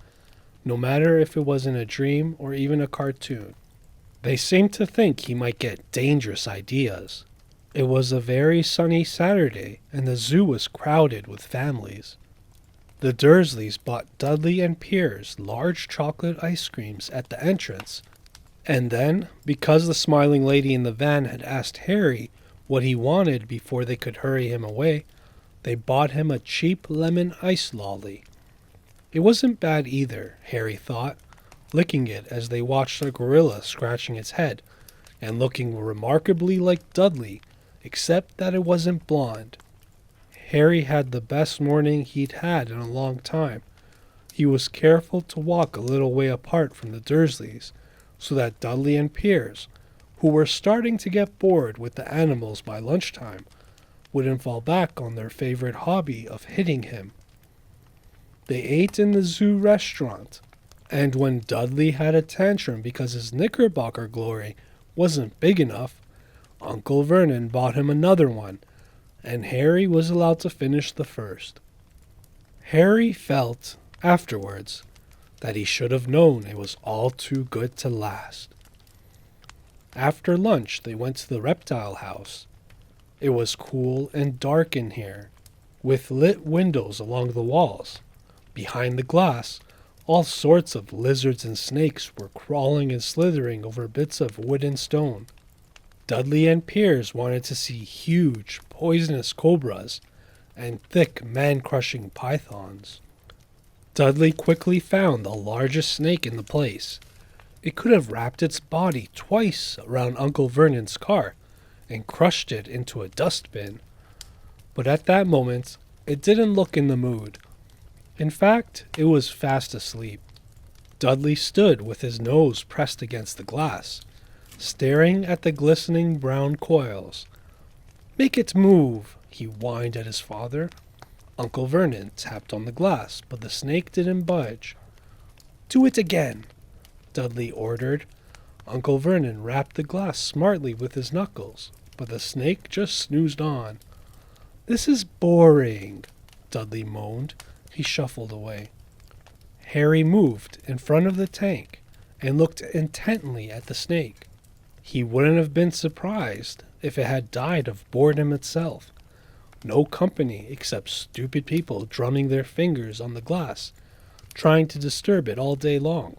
no matter if it was in a dream or even a cartoon. They seemed to think he might get dangerous ideas. It was a very sunny Saturday, and the zoo was crowded with families. The Dursleys bought Dudley and Piers large chocolate ice creams at the entrance, and then, because the smiling lady in the van had asked Harry what he wanted before they could hurry him away, They bought him a cheap lemon ice lolly. It wasn't bad either, Harry thought, licking it as they watched a gorilla scratching its head and looking remarkably like Dudley, except that it wasn't blonde. Harry had the best morning he'd had in a long time. He was careful to walk a little way apart from the Dursleys, so that Dudley and Piers, who were starting to get bored with the animals by lunchtime, wouldn't fall back on their favorite hobby of hitting him. They ate in the zoo restaurant, and when Dudley had a tantrum because his Knickerbocker glory wasn't big enough, Uncle Vernon bought him another one, and Harry was allowed to finish the first. Harry felt, afterwards, that he should have known it was all too good to last. After lunch, they went to the reptile house. It was cool and dark in here, with lit windows along the walls. Behind the glass, all sorts of lizards and snakes were crawling and slithering over bits of wood and stone. Dudley and Piers wanted to see huge, poisonous cobras and thick, man-crushing pythons. Dudley quickly found the largest snake in the place. It could have wrapped its body twice around Uncle Vernon's car and crushed it into a dustbin. But at that moment, it didn't look in the mood. In fact, it was fast asleep. Dudley stood with his nose pressed against the glass, staring at the glistening brown coils. "Make it move," he whined at his father. Uncle Vernon tapped on the glass, but the snake didn't budge. "Do it again," Dudley ordered. Uncle Vernon rapped the glass smartly with his knuckles, but the snake just snoozed on. "This is boring," Dudley moaned. He shuffled away. Harry moved in front of the tank and looked intently at the snake. He wouldn't have been surprised if it had died of boredom itself. No company except stupid people drumming their fingers on the glass, trying to disturb it all day long.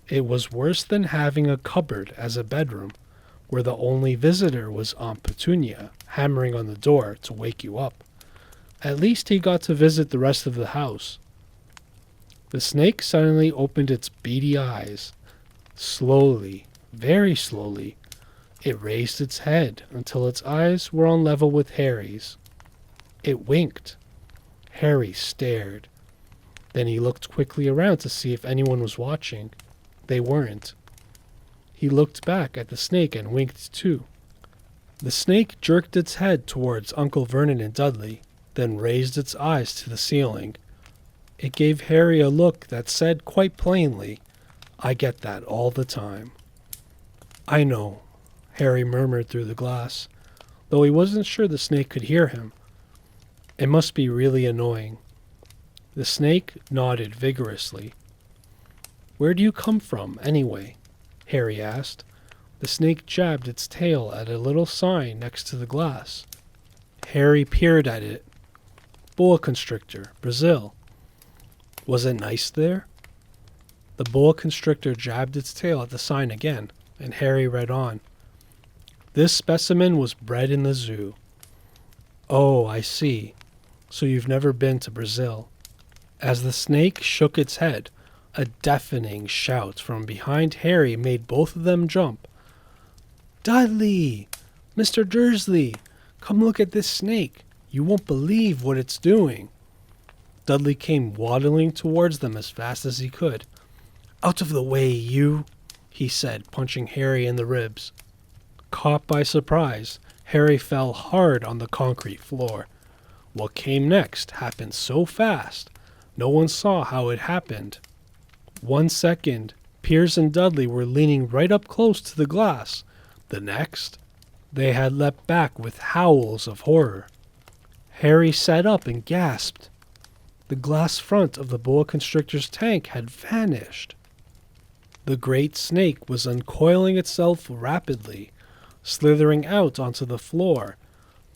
It was worse than having a cupboard as a bedroom, where the only visitor was Aunt Petunia, hammering on the door to wake you up. At least he got to visit the rest of the house. The snake suddenly opened its beady eyes. Slowly, very slowly, it raised its head until its eyes were on level with Harry's. It winked. Harry stared. Then he looked quickly around to see if anyone was watching. They weren't. He looked back at the snake and winked too. The snake jerked its head towards Uncle Vernon and Dudley, then raised its eyes to the ceiling. It gave Harry a look that said quite plainly, "I get that all the time." "I know," Harry murmured through the glass, though he wasn't sure the snake could hear him. "It must be really annoying." The snake nodded vigorously. "Where do you come from, anyway?" Harry asked. The snake jabbed its tail at a little sign next to the glass. Harry peered at it. "Boa constrictor, Brazil." "Was it nice there?" The boa constrictor jabbed its tail at the sign again, and Harry read on. "This specimen was bred in the zoo." "Oh, I see. So you've never been to Brazil." As the snake shook its head, a deafening shout from behind Harry made both of them jump. "Dudley! Mr. Dursley! Come look at this snake! You won't believe what it's doing!" Dudley came waddling towards them as fast as he could. "Out of the way, you!" he said, punching Harry in the ribs. Caught by surprise, Harry fell hard on the concrete floor. What came next happened so fast, no one saw how it happened. 1 second, Piers and Dudley were leaning right up close to the glass. The next, they had leapt back with howls of horror. Harry sat up and gasped. The glass front of the boa constrictor's tank had vanished. The great snake was uncoiling itself rapidly, slithering out onto the floor.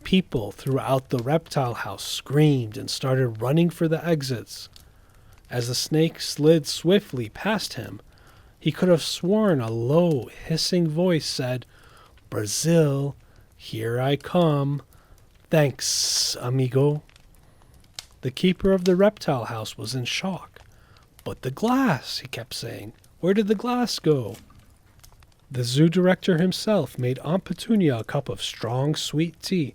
People throughout the reptile house screamed and started running for the exits. As the snake slid swiftly past him, he could have sworn a low, hissing voice said, "Brazil, here I come." Thanks, amigo. The keeper of the reptile house was in shock. But the glass, he kept saying. Where did the glass go? The zoo director himself made Aunt Petunia a cup of strong, sweet tea,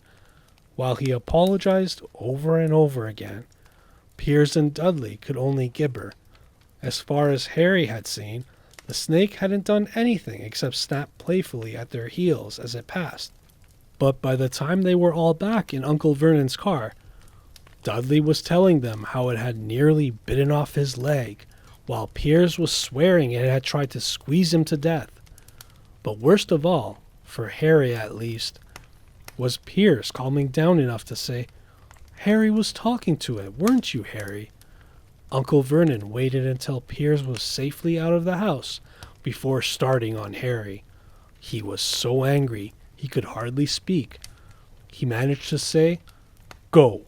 while he apologized over and over again. Piers and Dudley could only gibber. As far as Harry had seen, the snake hadn't done anything except snap playfully at their heels as it passed. But by the time they were all back in Uncle Vernon's car, Dudley was telling them how it had nearly bitten off his leg, while Piers was swearing it had tried to squeeze him to death. But worst of all, for Harry at least, was Piers calming down enough to say, "Harry was talking to it, weren't you, Harry?" Uncle Vernon waited until Piers was safely out of the house before starting on Harry. He was so angry he could hardly speak. He managed to say, "Go.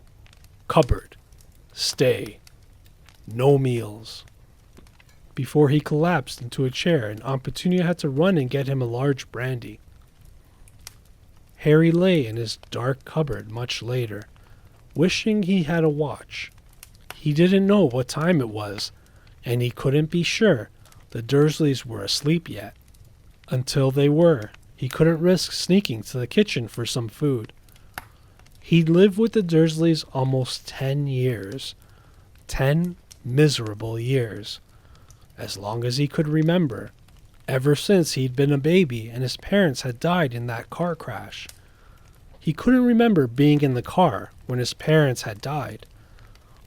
Cupboard. Stay. No meals," before he collapsed into a chair and Aunt Petunia had to run and get him a large brandy. Harry lay in his dark cupboard much later, wishing he had a watch. He didn't know what time it was, and he couldn't be sure the Dursleys were asleep yet. Until they were, he couldn't risk sneaking to the kitchen for some food. He'd lived with the Dursleys almost 10 years. 10 miserable years. As long as he could remember. Ever since he'd been a baby and his parents had died in that car crash. He couldn't remember being in the car when his parents had died.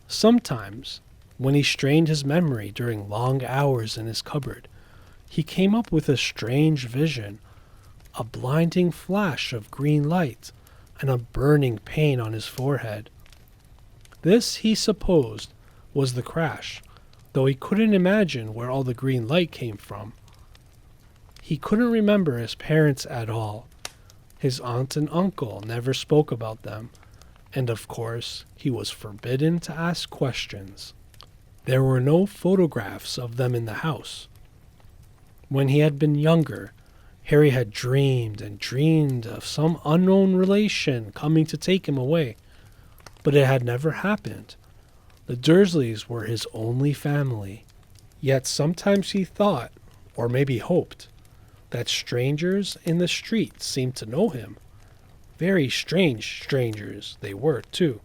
Sometimes, when he strained his memory during long hours in his cupboard, he came up with a strange vision, a blinding flash of green light and a burning pain on his forehead. This, he supposed, was the crash, though he couldn't imagine where all the green light came from. He couldn't remember his parents at all. His aunt and uncle never spoke about them, and of course, he was forbidden to ask questions. There were no photographs of them in the house. When he had been younger, Harry had dreamed and dreamed of some unknown relation coming to take him away, but it had never happened. The Dursleys were his only family. Yet sometimes he thought, or maybe hoped, that strangers in the street seemed to know him. Very strange strangers they were, too.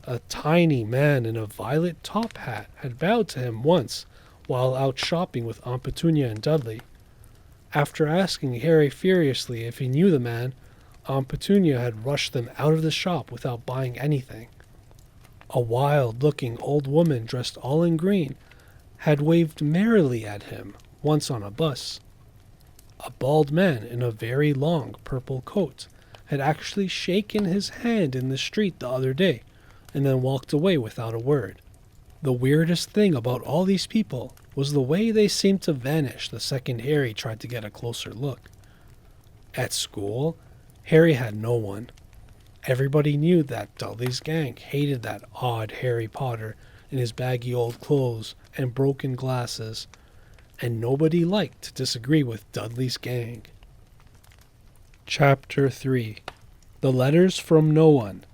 A tiny man in a violet top hat had bowed to him once while out shopping with Aunt Petunia and Dudley. After asking Harry furiously if he knew the man, Aunt Petunia had rushed them out of the shop without buying anything. A wild-looking old woman dressed all in green had waved merrily at him once on a bus. A bald man in a very long purple coat had actually shaken his hand in the street the other day and then walked away without a word. The weirdest thing about all these people was the way they seemed to vanish the second Harry tried to get a closer look. At school, Harry had no one. Everybody knew that Dudley's gang hated that odd Harry Potter in his baggy old clothes and broken glasses, and nobody liked to disagree with Dudley's gang. Chapter 3. The Letters from No One.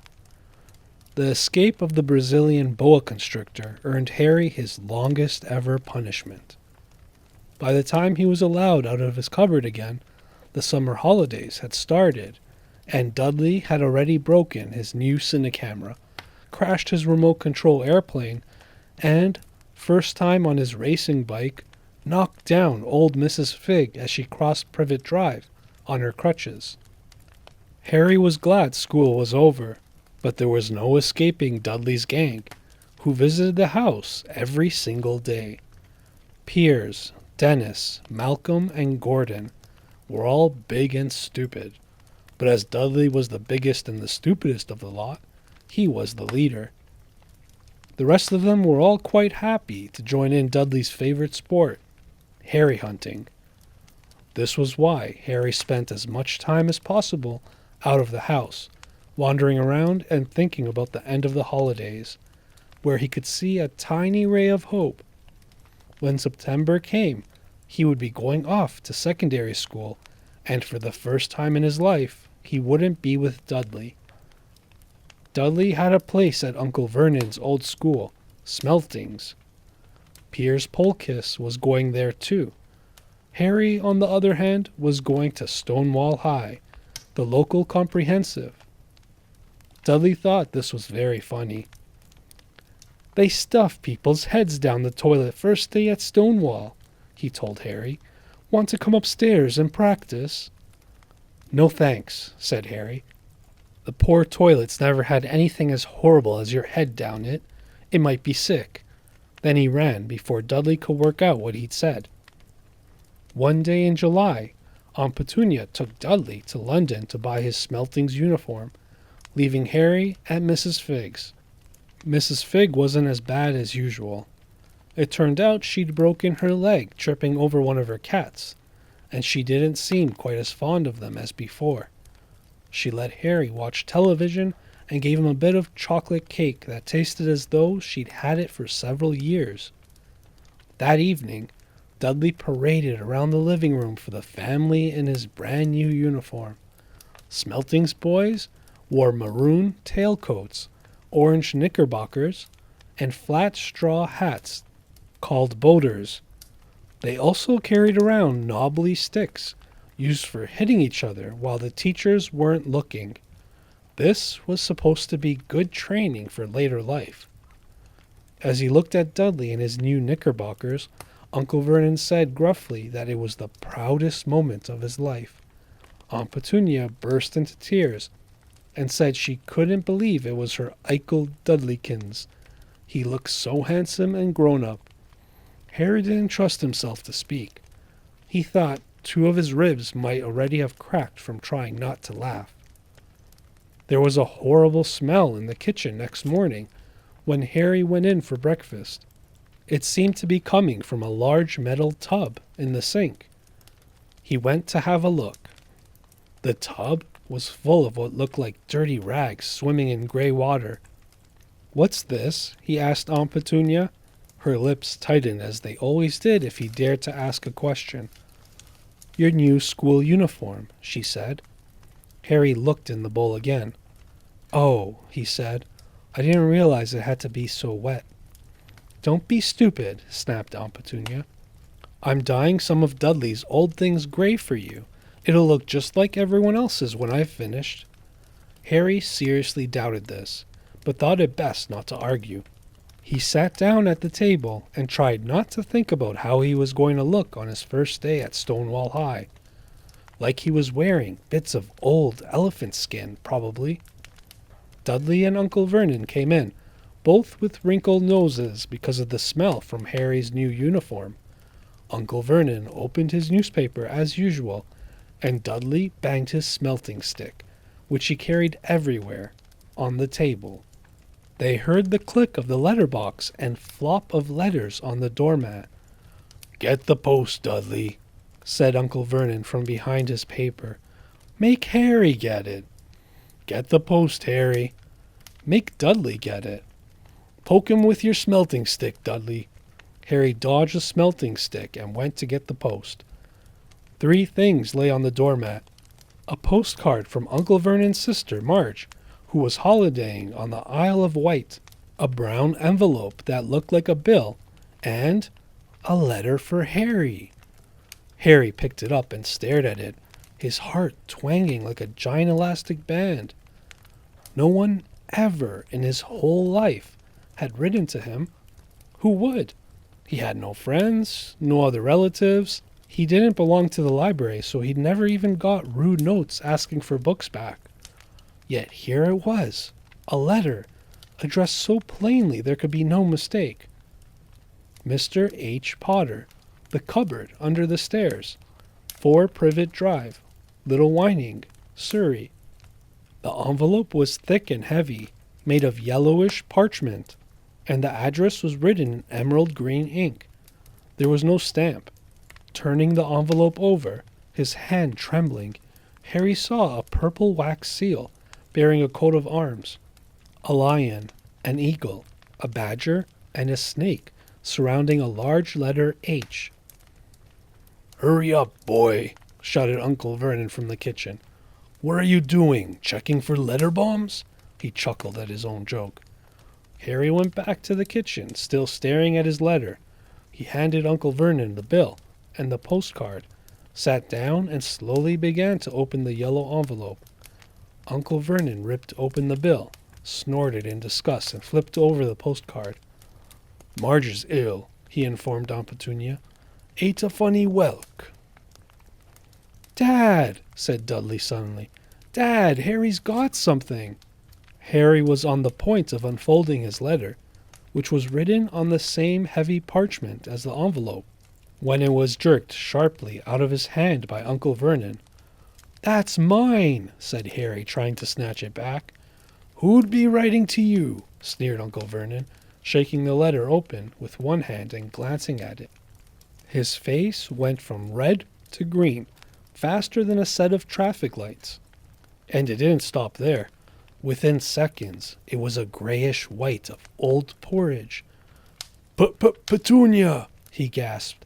The escape of the Brazilian boa constrictor earned Harry his longest ever punishment. By the time he was allowed out of his cupboard again, the summer holidays had started, and Dudley had already broken his new cinecamera, crashed his remote control airplane, and, first time on his racing bike, knocked down old Mrs. Figg as she crossed Privet Drive on her crutches. Harry was glad school was over, but there was no escaping Dudley's gang, who visited the house every single day. Piers, Dennis, Malcolm, and Gordon were all big and stupid, but as Dudley was the biggest and the stupidest of the lot, he was the leader. The rest of them were all quite happy to join in Dudley's favorite sport, Harry hunting. This was why Harry spent as much time as possible out of the house, wandering around and thinking about the end of the holidays, where he could see a tiny ray of hope. When September came, he would be going off to secondary school, and for the first time in his life, he wouldn't be with Dudley. Dudley had a place at Uncle Vernon's old school, Smeltings. Piers Polkiss was going there too. Harry, on the other hand, was going to Stonewall High, the local comprehensive. Dudley thought this was very funny. They stuff people's heads down the toilet first day at Stonewall, he told Harry. Want to come upstairs and practice? No thanks, said Harry. The poor toilet's never had anything as horrible as your head down it. It might be sick. Then he ran before Dudley could work out what he'd said. One day in July, Aunt Petunia took Dudley to London to buy his Smeltings uniform, leaving Harry at Mrs. Figg's. Mrs. Figg wasn't as bad as usual. It turned out she'd broken her leg tripping over one of her cats, and she didn't seem quite as fond of them as before. She let Harry watch television and gave him a bit of chocolate cake that tasted as though she'd had it for several years. That evening, Dudley paraded around the living room for the family in his brand new uniform. Smeltings boys wore maroon tailcoats, orange knickerbockers, and flat straw hats called boaters. They also carried around knobbly sticks used for hitting each other while the teachers weren't looking. This was supposed to be good training for later life. As he looked at Dudley in his new knickerbockers, Uncle Vernon said gruffly that it was the proudest moment of his life. Aunt Petunia burst into tears and said she couldn't believe it was her Eichel Dudleykins. He looked so handsome and grown up. Harry didn't trust himself to speak. He thought 2 of his ribs might already have cracked from trying not to laugh. There was a horrible smell in the kitchen next morning when Harry went in for breakfast. It seemed to be coming from a large metal tub in the sink. He went to have a look. The tub was full of what looked like dirty rags swimming in gray water. What's this? He asked Aunt Petunia. Her lips tightened as they always did if he dared to ask a question. Your new school uniform, she said. Harry looked in the bowl again. Oh, he said. I didn't realize it had to be so wet. Don't be stupid, snapped Aunt Petunia. I'm dyeing some of Dudley's old things gray for you. It'll look just like everyone else's when I've finished. Harry seriously doubted this, but thought it best not to argue. He sat down at the table and tried not to think about how he was going to look on his first day at Stonewall High. Like he was wearing bits of old elephant skin, probably. Dudley and Uncle Vernon came in, both with wrinkled noses because of the smell from Harry's new uniform. Uncle Vernon opened his newspaper as usual, and Dudley banged his smelting stick, which he carried everywhere, on the table. They heard the click of the letterbox and flop of letters on the doormat. Get the post, Dudley, said Uncle Vernon from behind his paper. Make Harry get it. Get the post, Harry. Make Dudley get it. Poke him with your smelting stick, Dudley. Harry dodged the smelting stick and went to get the post. 3 things lay on the doormat. A postcard from Uncle Vernon's sister, Marge, who was holidaying on the Isle of Wight, a brown envelope that looked like a bill, and a letter for Harry. Harry picked it up and stared at it, his heart twanging like a giant elastic band. No one ever in his whole life had written to him. Who would? He had no friends, no other relatives. He didn't belong to the library, so he'd never even got rude notes asking for books back. Yet here it was, a letter, addressed so plainly there could be no mistake. Mr. H. Potter, The Cupboard Under the Stairs, 4 Privet Drive, Little Whining, Surrey. The envelope was thick and heavy, made of yellowish parchment, and the address was written in emerald green ink. There was no stamp. Turning the envelope over, his hand trembling, Harry saw a purple wax seal bearing a coat of arms. A lion, an eagle, a badger, and a snake surrounding a large letter H. Hurry up, boy, shouted Uncle Vernon from the kitchen. What are you doing, checking for letter bombs? He chuckled at his own joke. Harry went back to the kitchen, still staring at his letter. He handed Uncle Vernon the bill and the postcard, sat down, and slowly began to open the yellow envelope. Uncle Vernon ripped open the bill, snorted in disgust, and flipped over the postcard. "Marge is ill," he informed Aunt Petunia. "Ate a funny whelk." "Dad," said Dudley suddenly. "Dad, Harry's got something." Harry was on the point of unfolding his letter, which was written on the same heavy parchment as the envelope, when it was jerked sharply out of his hand by Uncle Vernon. "That's mine," said Harry, trying to snatch it back. "Who'd be writing to you?" sneered Uncle Vernon, shaking the letter open with one hand and glancing at it. His face went from red to green, faster than a set of traffic lights. And it didn't stop there. Within seconds, it was a grayish white of old porridge. "Petunia!" he gasped.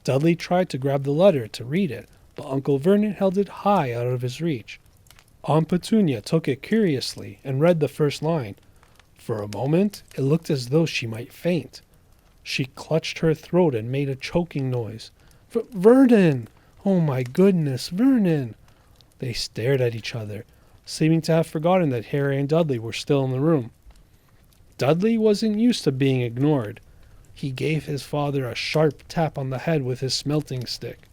Dudley tried to grab the letter to read it, but Uncle Vernon held it high out of his reach. Aunt Petunia took it curiously and read the first line. For a moment, it looked as though she might faint. She clutched her throat and made a choking noise. "Vernon! Oh my goodness, Vernon!" They stared at each other, seeming to have forgotten that Harry and Dudley were still in the room. Dudley wasn't used to being ignored. He gave his father a sharp tap on the head with his smelting stick.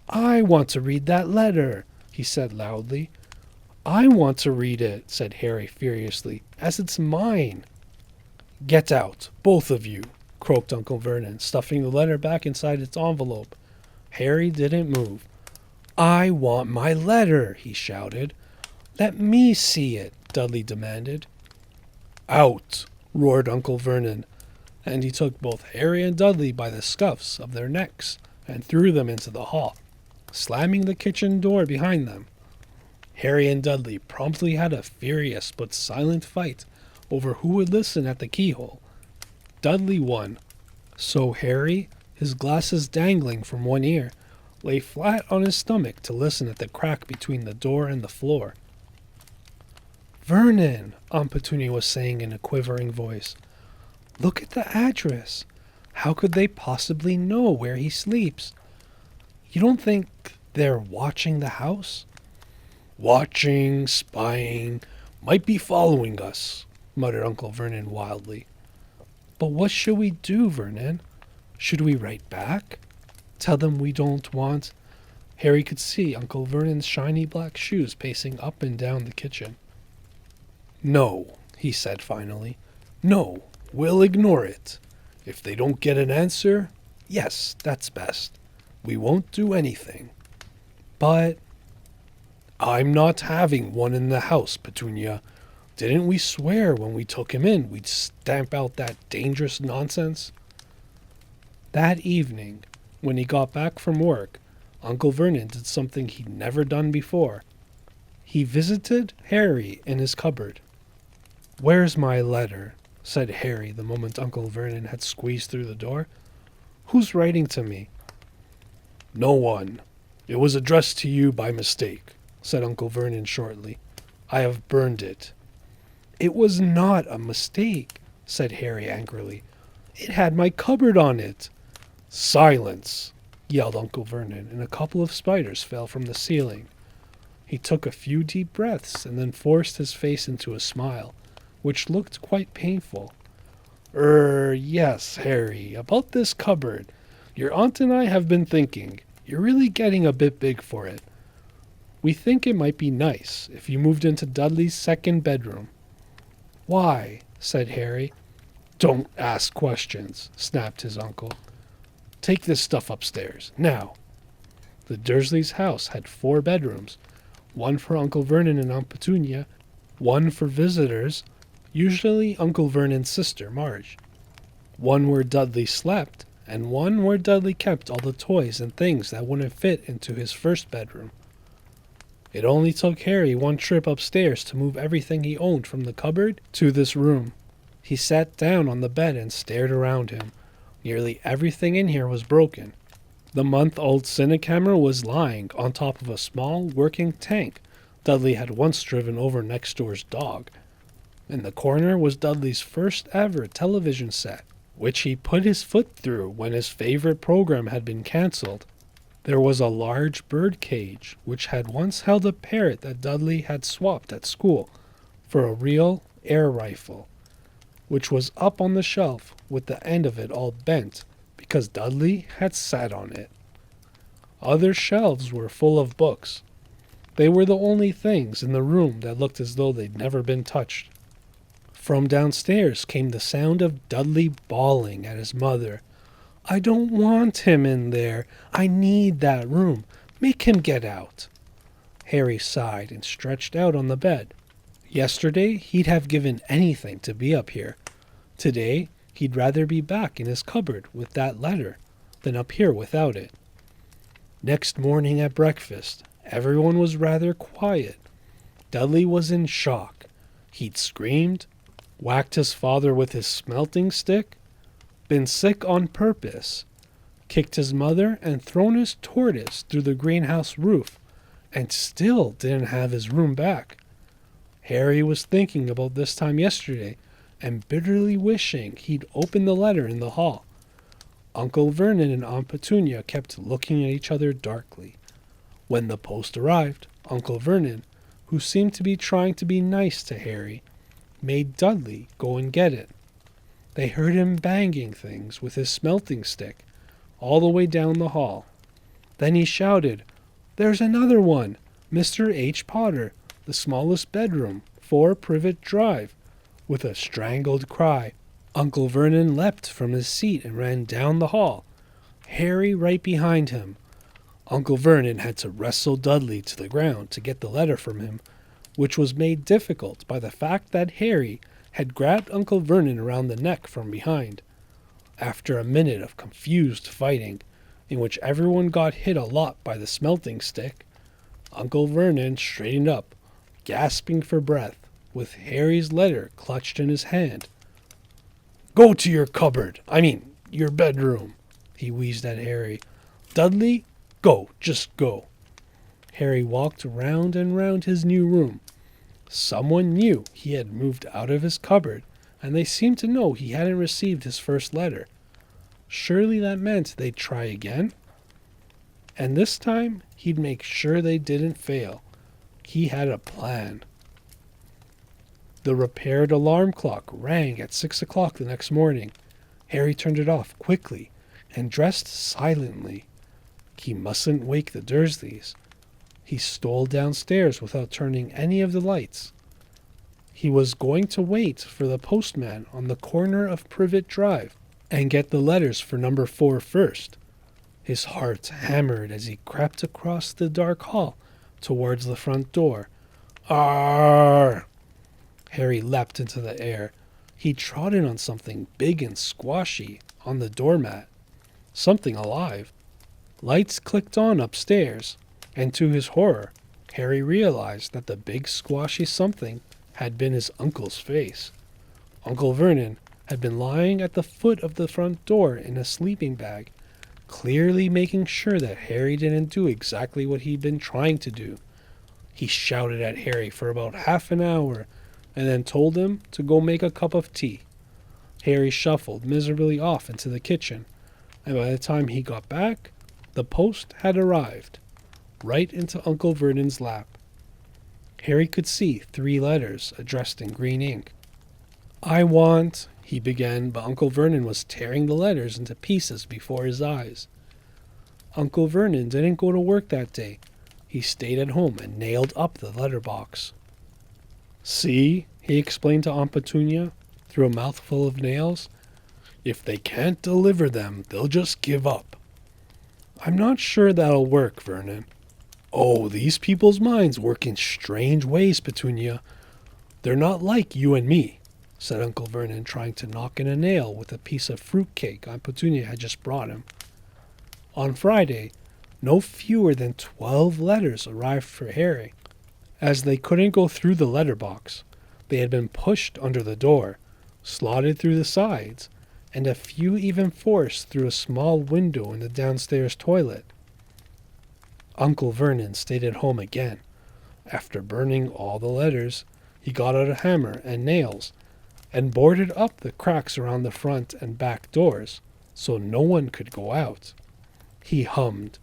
"I want to read that letter," he said loudly. "I want to read it," said Harry furiously, "as it's mine." "Get out, both of you," croaked Uncle Vernon, stuffing the letter back inside its envelope. Harry didn't move. "I want my letter," he shouted. "Let me see it," Dudley demanded. "Out!" roared Uncle Vernon, and he took both Harry and Dudley by the scuffs of their necks and threw them into the hall, slamming the kitchen door behind them. Harry and Dudley promptly had a furious but silent fight over who would listen at the keyhole. Dudley won, so Harry, his glasses dangling from one ear, lay flat on his stomach to listen at the crack between the door and the floor. "Vernon," Aunt Petunia was saying in a quivering voice, "look at the address. How could they possibly know where he sleeps? You don't think they're watching the house?" "Watching, spying, might be following us," muttered Uncle Vernon wildly. "But what should we do, Vernon? Should we write back? Tell them we don't want—" Harry could see Uncle Vernon's shiny black shoes pacing up and down the kitchen. "No," he said finally. "No, we'll ignore it. If they don't get an answer, yes, that's best. We won't do anything." "But—" "I'm not having one in the house, Petunia. Didn't we swear when we took him in we'd stamp out that dangerous nonsense?" That evening, when he got back from work, Uncle Vernon did something he'd never done before. He visited Harry in his cupboard. "Where's my letter?" said Harry the moment Uncle Vernon had squeezed through the door. "Who's writing to me?" "No one. It was addressed to you by mistake," said Uncle Vernon shortly. "I have burned it." "It was not a mistake," said Harry angrily. "It had my cupboard on it." "Silence!" yelled Uncle Vernon, and a couple of spiders fell from the ceiling. He took a few deep breaths and then forced his face into a smile, which looked quite painful. Yes, Harry, about this cupboard. Your aunt and I have been thinking. You're really getting a bit big for it. We think it might be nice if you moved into Dudley's second bedroom." "Why?" said Harry. "Don't ask questions," snapped his uncle. "Take this stuff upstairs, now." The Dursleys' house had 4 bedrooms, one for Uncle Vernon and Aunt Petunia, one for visitors, usually Uncle Vernon's sister, Marge, one where Dudley slept, and one where Dudley kept all the toys and things that wouldn't fit into his first bedroom. It only took Harry one trip upstairs to move everything he owned from the cupboard to this room. He sat down on the bed and stared around him. Nearly everything in here was broken. The month-old Cinecamera was lying on top of a small working tank Dudley had once driven over next door's dog. In the corner was Dudley's first ever television set, which he put his foot through when his favorite program had been cancelled. There was a large bird cage, which had once held a parrot that Dudley had swapped at school for a real air rifle, which was up on the shelf with the end of it all bent because Dudley had sat on it. Other shelves were full of books. They were the only things in the room that looked as though they'd never been touched. From downstairs came the sound of Dudley bawling at his mother. "I don't want him in there. I need that room. Make him get out." Harry sighed and stretched out on the bed. Yesterday, he'd have given anything to be up here. Today, he'd rather be back in his cupboard with that letter than up here without it. Next morning at breakfast, everyone was rather quiet. Dudley was in shock. He'd screamed, whacked his father with his smelting stick, been sick on purpose, kicked his mother, and thrown his tortoise through the greenhouse roof, and still didn't have his room back. Harry was thinking about this time yesterday and bitterly wishing he'd opened the letter in the hall. Uncle Vernon and Aunt Petunia kept looking at each other darkly. When the post arrived, Uncle Vernon, who seemed to be trying to be nice to Harry, made Dudley go and get it. They heard him banging things with his smelting stick all the way down the hall. Then he shouted, "There's another one! Mr. H. Potter, the smallest bedroom, 4 Privet Drive." With a strangled cry, Uncle Vernon leapt from his seat and ran down the hall, Harry right behind him. Uncle Vernon had to wrestle Dudley to the ground to get the letter from him, which was made difficult by the fact that Harry had grabbed Uncle Vernon around the neck from behind. After a minute of confused fighting, in which everyone got hit a lot by the smelting stick, Uncle Vernon straightened up, gasping for breath, with Harry's letter clutched in his hand. "Go to your cupboard, your bedroom," he wheezed at Harry. "Dudley, go, just go." Harry walked round and round his new room. Someone knew he had moved out of his cupboard, and they seemed to know he hadn't received his first letter. Surely that meant they'd try again? And this time, he'd make sure they didn't fail. He had a plan. The repaired alarm clock rang at 6 o'clock the next morning. Harry turned it off quickly and dressed silently. He mustn't wake the Dursleys. He stole downstairs without turning any of the lights. He was going to wait for the postman on the corner of Privet Drive and get the letters for number 4 first. His heart hammered as he crept across the dark hall towards the front door. Arr! Harry leapt into the air. He trotted on something big and squashy on the doormat. Something alive. Lights clicked on upstairs, and to his horror, Harry realized that the big squashy something had been his uncle's face. Uncle Vernon had been lying at the foot of the front door in a sleeping bag, clearly making sure that Harry didn't do exactly what he'd been trying to do. He shouted at Harry for about half an hour, and then told him to go make a cup of tea. Harry shuffled miserably off into the kitchen, and by the time he got back, the post had arrived, right into Uncle Vernon's lap. Harry could see 3 letters addressed in green ink. "I want," he began, but Uncle Vernon was tearing the letters into pieces before his eyes. Uncle Vernon didn't go to work that day. He stayed at home and nailed up the letterbox. "See," he explained to Aunt Petunia, through a mouthful of nails, "if they can't deliver them, they'll just give up." "I'm not sure that'll work, Vernon." "Oh, these people's minds work in strange ways, Petunia. They're not like you and me," said Uncle Vernon, trying to knock in a nail with a piece of fruit cake Aunt Petunia had just brought him. On Friday, no fewer than 12 letters arrived for Harry. As they couldn't go through the letterbox, they had been pushed under the door, slotted through the sides, and a few even forced through a small window in the downstairs toilet. Uncle Vernon stayed at home again. After burning all the letters, He got out a hammer and nails and boarded up the cracks around the front and back doors so no one could go out. He hummed,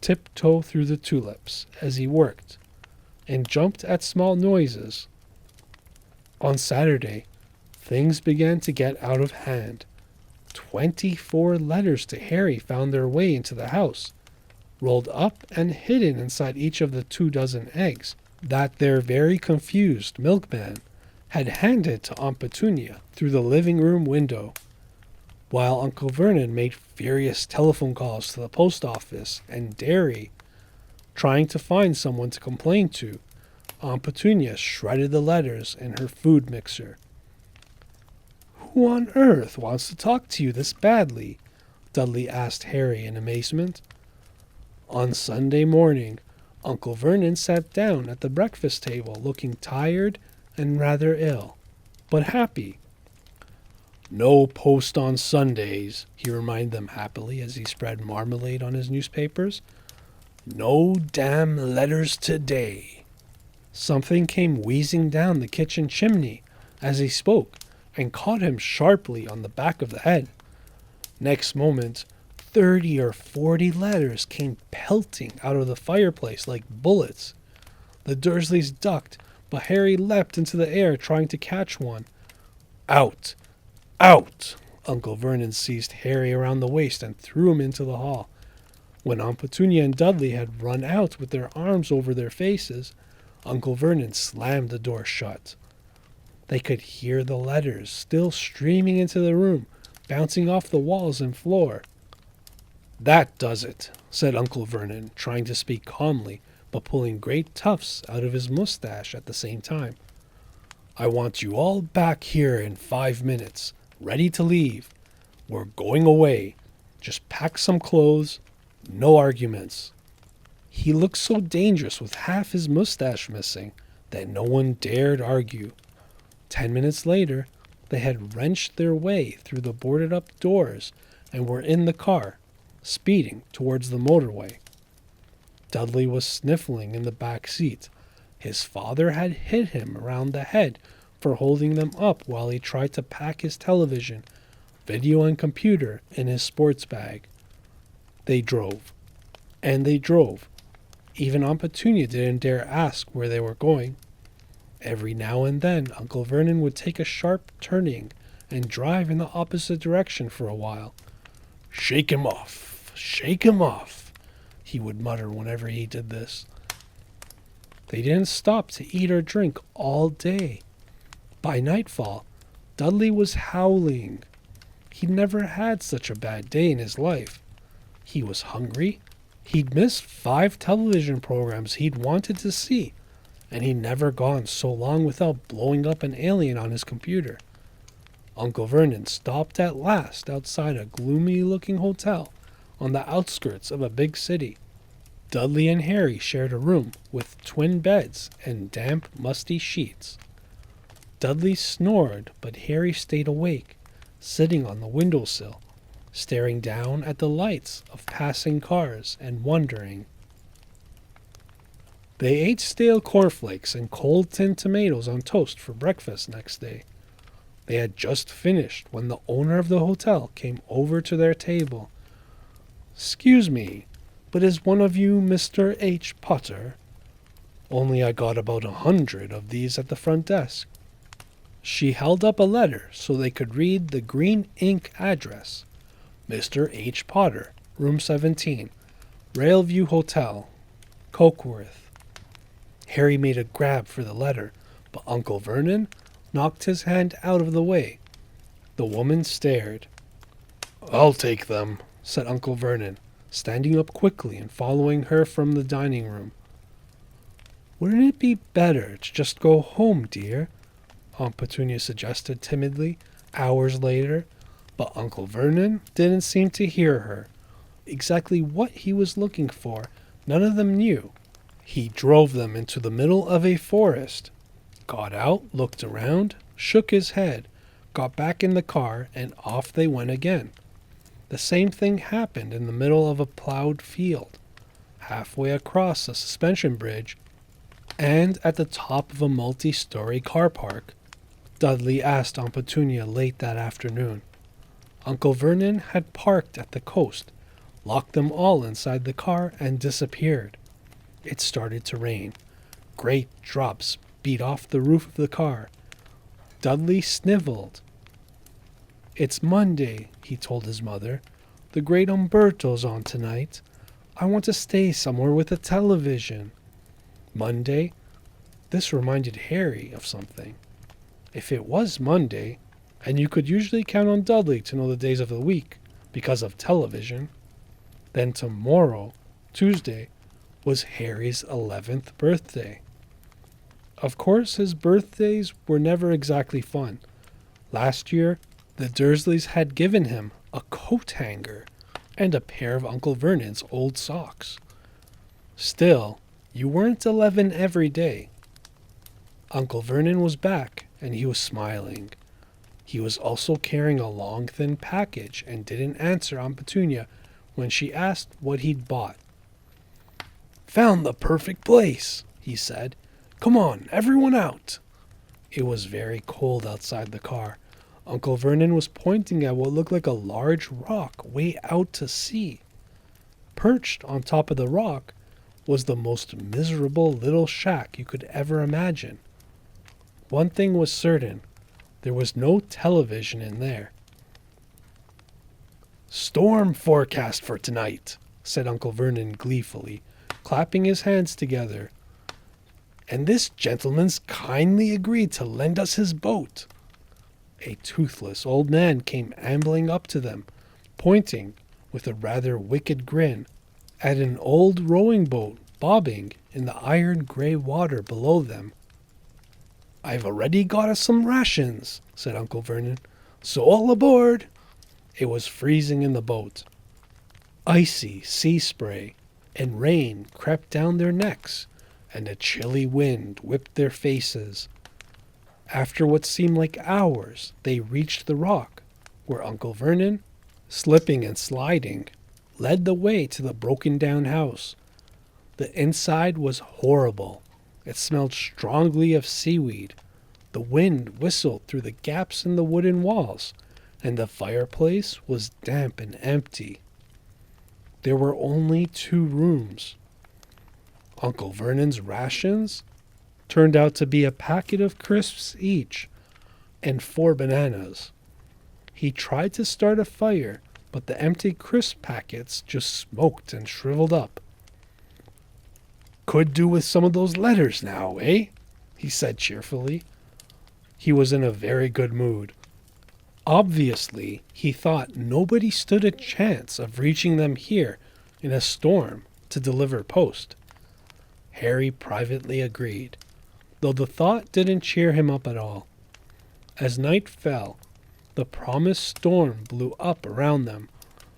"Tiptoe through the tulips," as he worked, and jumped at small noises. On Saturday, things began to get out of hand. 24 letters to Harry found their way into the house, rolled up and hidden inside each of the 24 eggs that their very confused milkman had handed to Aunt Petunia through the living room window. While Uncle Vernon made furious telephone calls to the post office and dairy, trying to find someone to complain to, Aunt Petunia shredded the letters in her food mixer. "Who on earth wants to talk to you this badly?" Dudley asked Harry in amazement. On Sunday morning, Uncle Vernon sat down at the breakfast table looking tired and rather ill, but happy. "No post on Sundays," he reminded them happily as he spread marmalade on his newspapers. "No damn letters today." Something came wheezing down the kitchen chimney as he spoke and caught him sharply on the back of the head. Next moment, 30 or 40 letters came pelting out of the fireplace like bullets. The Dursleys ducked, but Harry leapt into the air trying to catch one. "Out! Out!" Uncle Vernon seized Harry around the waist and threw him into the hall. When Aunt Petunia and Dudley had run out with their arms over their faces, Uncle Vernon slammed the door shut. They could hear the letters still streaming into the room, bouncing off the walls and floor. "That does it," said Uncle Vernon, trying to speak calmly, but pulling great tufts out of his mustache at the same time. "I want you all back here in 5 minutes, ready to leave. We're going away. Just pack some clothes. No arguments." He looked so dangerous with half his mustache missing that no one dared argue. 10 minutes later, they had wrenched their way through the boarded-up doors and were in the car, speeding towards the motorway. Dudley was sniffling in the back seat. His father had hit him around the head for holding them up while he tried to pack his television, video and computer in his sports bag. They drove. And they drove. Even Aunt Petunia didn't dare ask where they were going. Every now and then, Uncle Vernon would take a sharp turning and drive in the opposite direction for a while. "Shake him off! Shake him off!" he would mutter whenever he did this. They didn't stop to eat or drink all day. By nightfall, Dudley was howling. He'd never had such a bad day in his life. He was hungry. He'd missed 5 television programs he'd wanted to see, and he'd never gone so long without blowing up an alien on his computer. Uncle Vernon stopped at last outside a gloomy-looking hotel on the outskirts of a big city. Dudley and Harry shared a room with twin beds and damp, musty sheets. Dudley snored, but Harry stayed awake, sitting on the windowsill, staring down at the lights of passing cars and wondering. They ate stale cornflakes and cold tinned tomatoes on toast for breakfast next day. They had just finished when the owner of the hotel came over to their table. "'Excuse me, but is one of you Mr. H. Potter? Only I got about 100 of these at the front desk." She held up a letter so they could read the green ink address. Mr. H. Potter, Room 17, Railview Hotel, Cokeworth. Harry made a grab for the letter, but Uncle Vernon knocked his hand out of the way. The woman stared. "I'll take them," said Uncle Vernon, standing up quickly and following her from the dining room. "Wouldn't it be better to just go home, dear?" Aunt Petunia suggested timidly, hours later, but Uncle Vernon didn't seem to hear her. Exactly what he was looking for, none of them knew. He drove them into the middle of a forest, got out, looked around, shook his head, got back in the car, and off they went again. The same thing happened in the middle of a plowed field. Halfway across a suspension bridge, And at the top of a multi-story car park, Dudley asked Aunt Petunia late that afternoon. Uncle Vernon had parked at the coast, locked them all inside the car, and disappeared. It started to rain. Great drops beat off the roof of the car. Dudley sniveled. "It's Monday," he told his mother. "The great Umberto's on tonight. I want to stay somewhere with a television." Monday? This reminded Harry of something. If it was Monday, and you could usually count on Dudley to know the days of the week because of television, then tomorrow, Tuesday, was Harry's 11th birthday. Of course, his birthdays were never exactly fun. Last year, the Dursleys had given him a coat hanger and a pair of Uncle Vernon's old socks. Still, you weren't 11 every day. Uncle Vernon was back, and he was smiling. He was also carrying a long, thin package and didn't answer Aunt Petunia when she asked what he'd bought. "Found the perfect place," he said. "Come on, everyone out." It was very cold outside the car. Uncle Vernon was pointing at what looked like a large rock way out to sea. Perched on top of the rock was the most miserable little shack you could ever imagine. One thing was certain. There was no television in there. "Storm forecast for tonight," said Uncle Vernon gleefully, clapping his hands together. "And this gentleman's kindly agreed to lend us his boat." A toothless old man came ambling up to them, pointing, with a rather wicked grin, at an old rowing boat bobbing in the iron-gray water below them. "I've already got us some rations," said Uncle Vernon, "so all aboard." It was freezing in the boat. Icy sea spray and rain crept down their necks, and a chilly wind whipped their faces. After what seemed like hours, they reached the rock, where Uncle Vernon, slipping and sliding, led the way to the broken-down house. The inside was horrible. It smelled strongly of seaweed. The wind whistled through the gaps in the wooden walls, and the fireplace was damp and empty. There were only 2 rooms. Uncle Vernon's rations turned out to be a packet of crisps each and 4 bananas. He tried to start a fire, but the empty crisp packets just smoked and shriveled up. "Could do with some of those letters now, eh?" he said cheerfully. He was in a very good mood. Obviously, he thought nobody stood a chance of reaching them here in a storm to deliver post. Harry privately agreed, though the thought didn't cheer him up at all. As night fell, the promised storm blew up around them.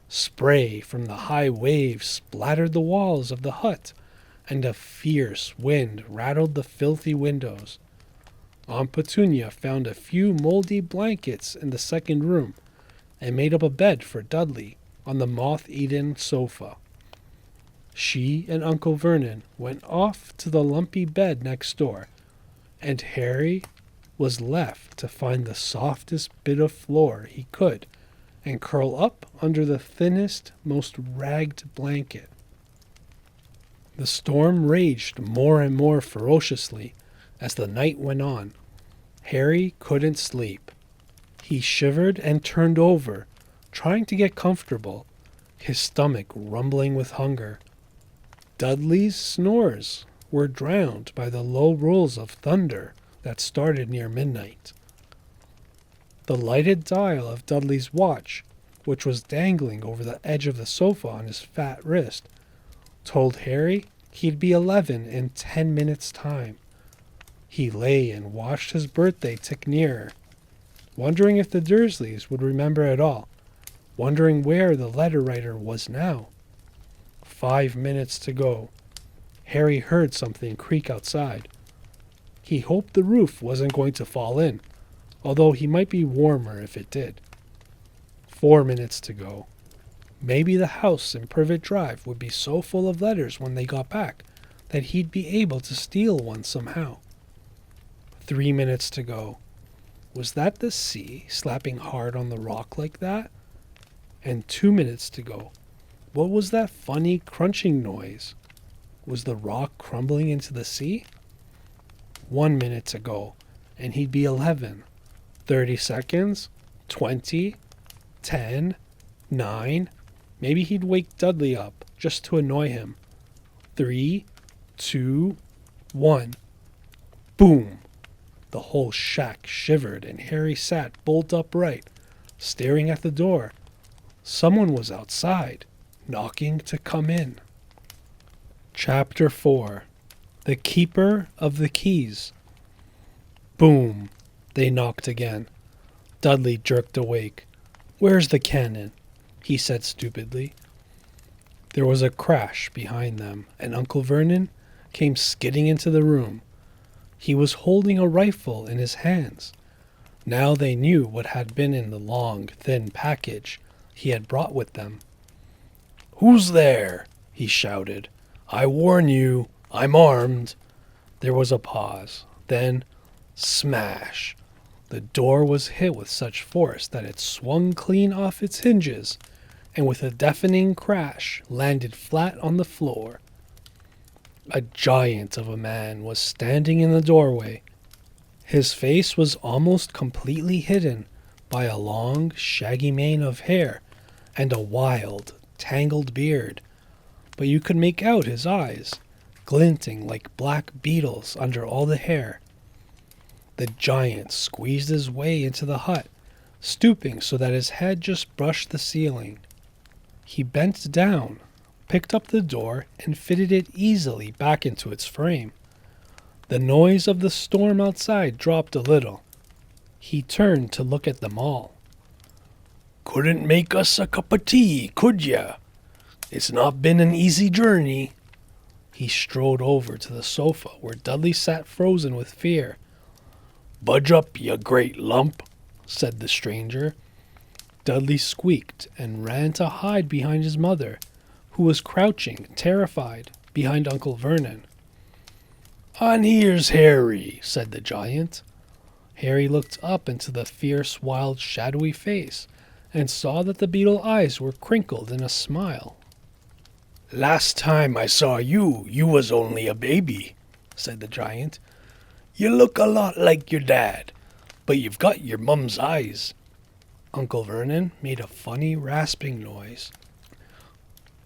Spray from the high waves splattered the walls of the hut, and a fierce wind rattled the filthy windows. Aunt Petunia found a few moldy blankets in the second room and made up a bed for Dudley on the moth-eaten sofa. She and Uncle Vernon went off to the lumpy bed next door, and Harry was left to find the softest bit of floor he could and curl up under the thinnest, most ragged blanket. The storm raged more and more ferociously as the night went on. Harry couldn't sleep. He shivered and turned over, trying to get comfortable, his stomach rumbling with hunger. Dudley's snores were drowned by the low rolls of thunder that started near midnight. The lighted dial of Dudley's watch, which was dangling over the edge of the sofa on his fat wrist, told Harry he'd be 11 in 10 minutes' time. He lay and watched his birthday tick nearer, wondering if the Dursleys would remember at all, wondering where the letter writer was now. 5 minutes to go. Harry heard something creak outside. He hoped the roof wasn't going to fall in, although he might be warmer if it did. 4 minutes to go. Maybe the house in Privet Drive would be so full of letters when they got back that he'd be able to steal one somehow. 3 minutes to go. Was that the sea slapping hard on the rock like that? And 2 minutes to go. What was that funny crunching noise? Was the rock crumbling into the sea? 1 minute to go, and he'd be 11. 30 seconds, 20, 10, 9. Maybe he'd wake Dudley up just to annoy him. 3, 2, 1. Boom! The whole shack shivered, and Harry sat bolt upright, staring at the door. Someone was outside, knocking to come in. Chapter 4. The Keeper of the Keys. Boom! They knocked again. Dudley jerked awake. "Where's the cannon?" he said stupidly. There was a crash behind them, and Uncle Vernon came skidding into the room. He was holding a rifle in his hands. Now they knew what had been in the long, thin package he had brought with them. "Who's there?" he shouted. "I warn you, I'm armed." There was a pause. Then, smash! The door was hit with such force that it swung clean off its hinges, and with a deafening crash landed flat on the floor. A giant of a man was standing in the doorway. His face was almost completely hidden by a long, shaggy mane of hair and a wild, tangled beard, but you could make out his eyes, glinting like black beetles under all the hair. The giant squeezed his way into the hut, stooping so that his head just brushed the ceiling. He bent down, picked up the door, and fitted it easily back into its frame. The noise of the storm outside dropped a little. He turned to look at them all. "Couldn't make us a cup of tea, could ya? It's not been an easy journey." He strode over to the sofa where Dudley sat frozen with fear. "Budge up, you great lump," said the stranger. Dudley squeaked and ran to hide behind his mother, who was crouching, terrified, behind Uncle Vernon. "And here's Harry," said the giant. Harry looked up into the fierce, wild, shadowy face and saw that the beetle eyes were crinkled in a smile. "Last time I saw you, you was only a baby," said the giant. "You look a lot like your dad, but you've got your mum's eyes." Uncle Vernon made a funny rasping noise.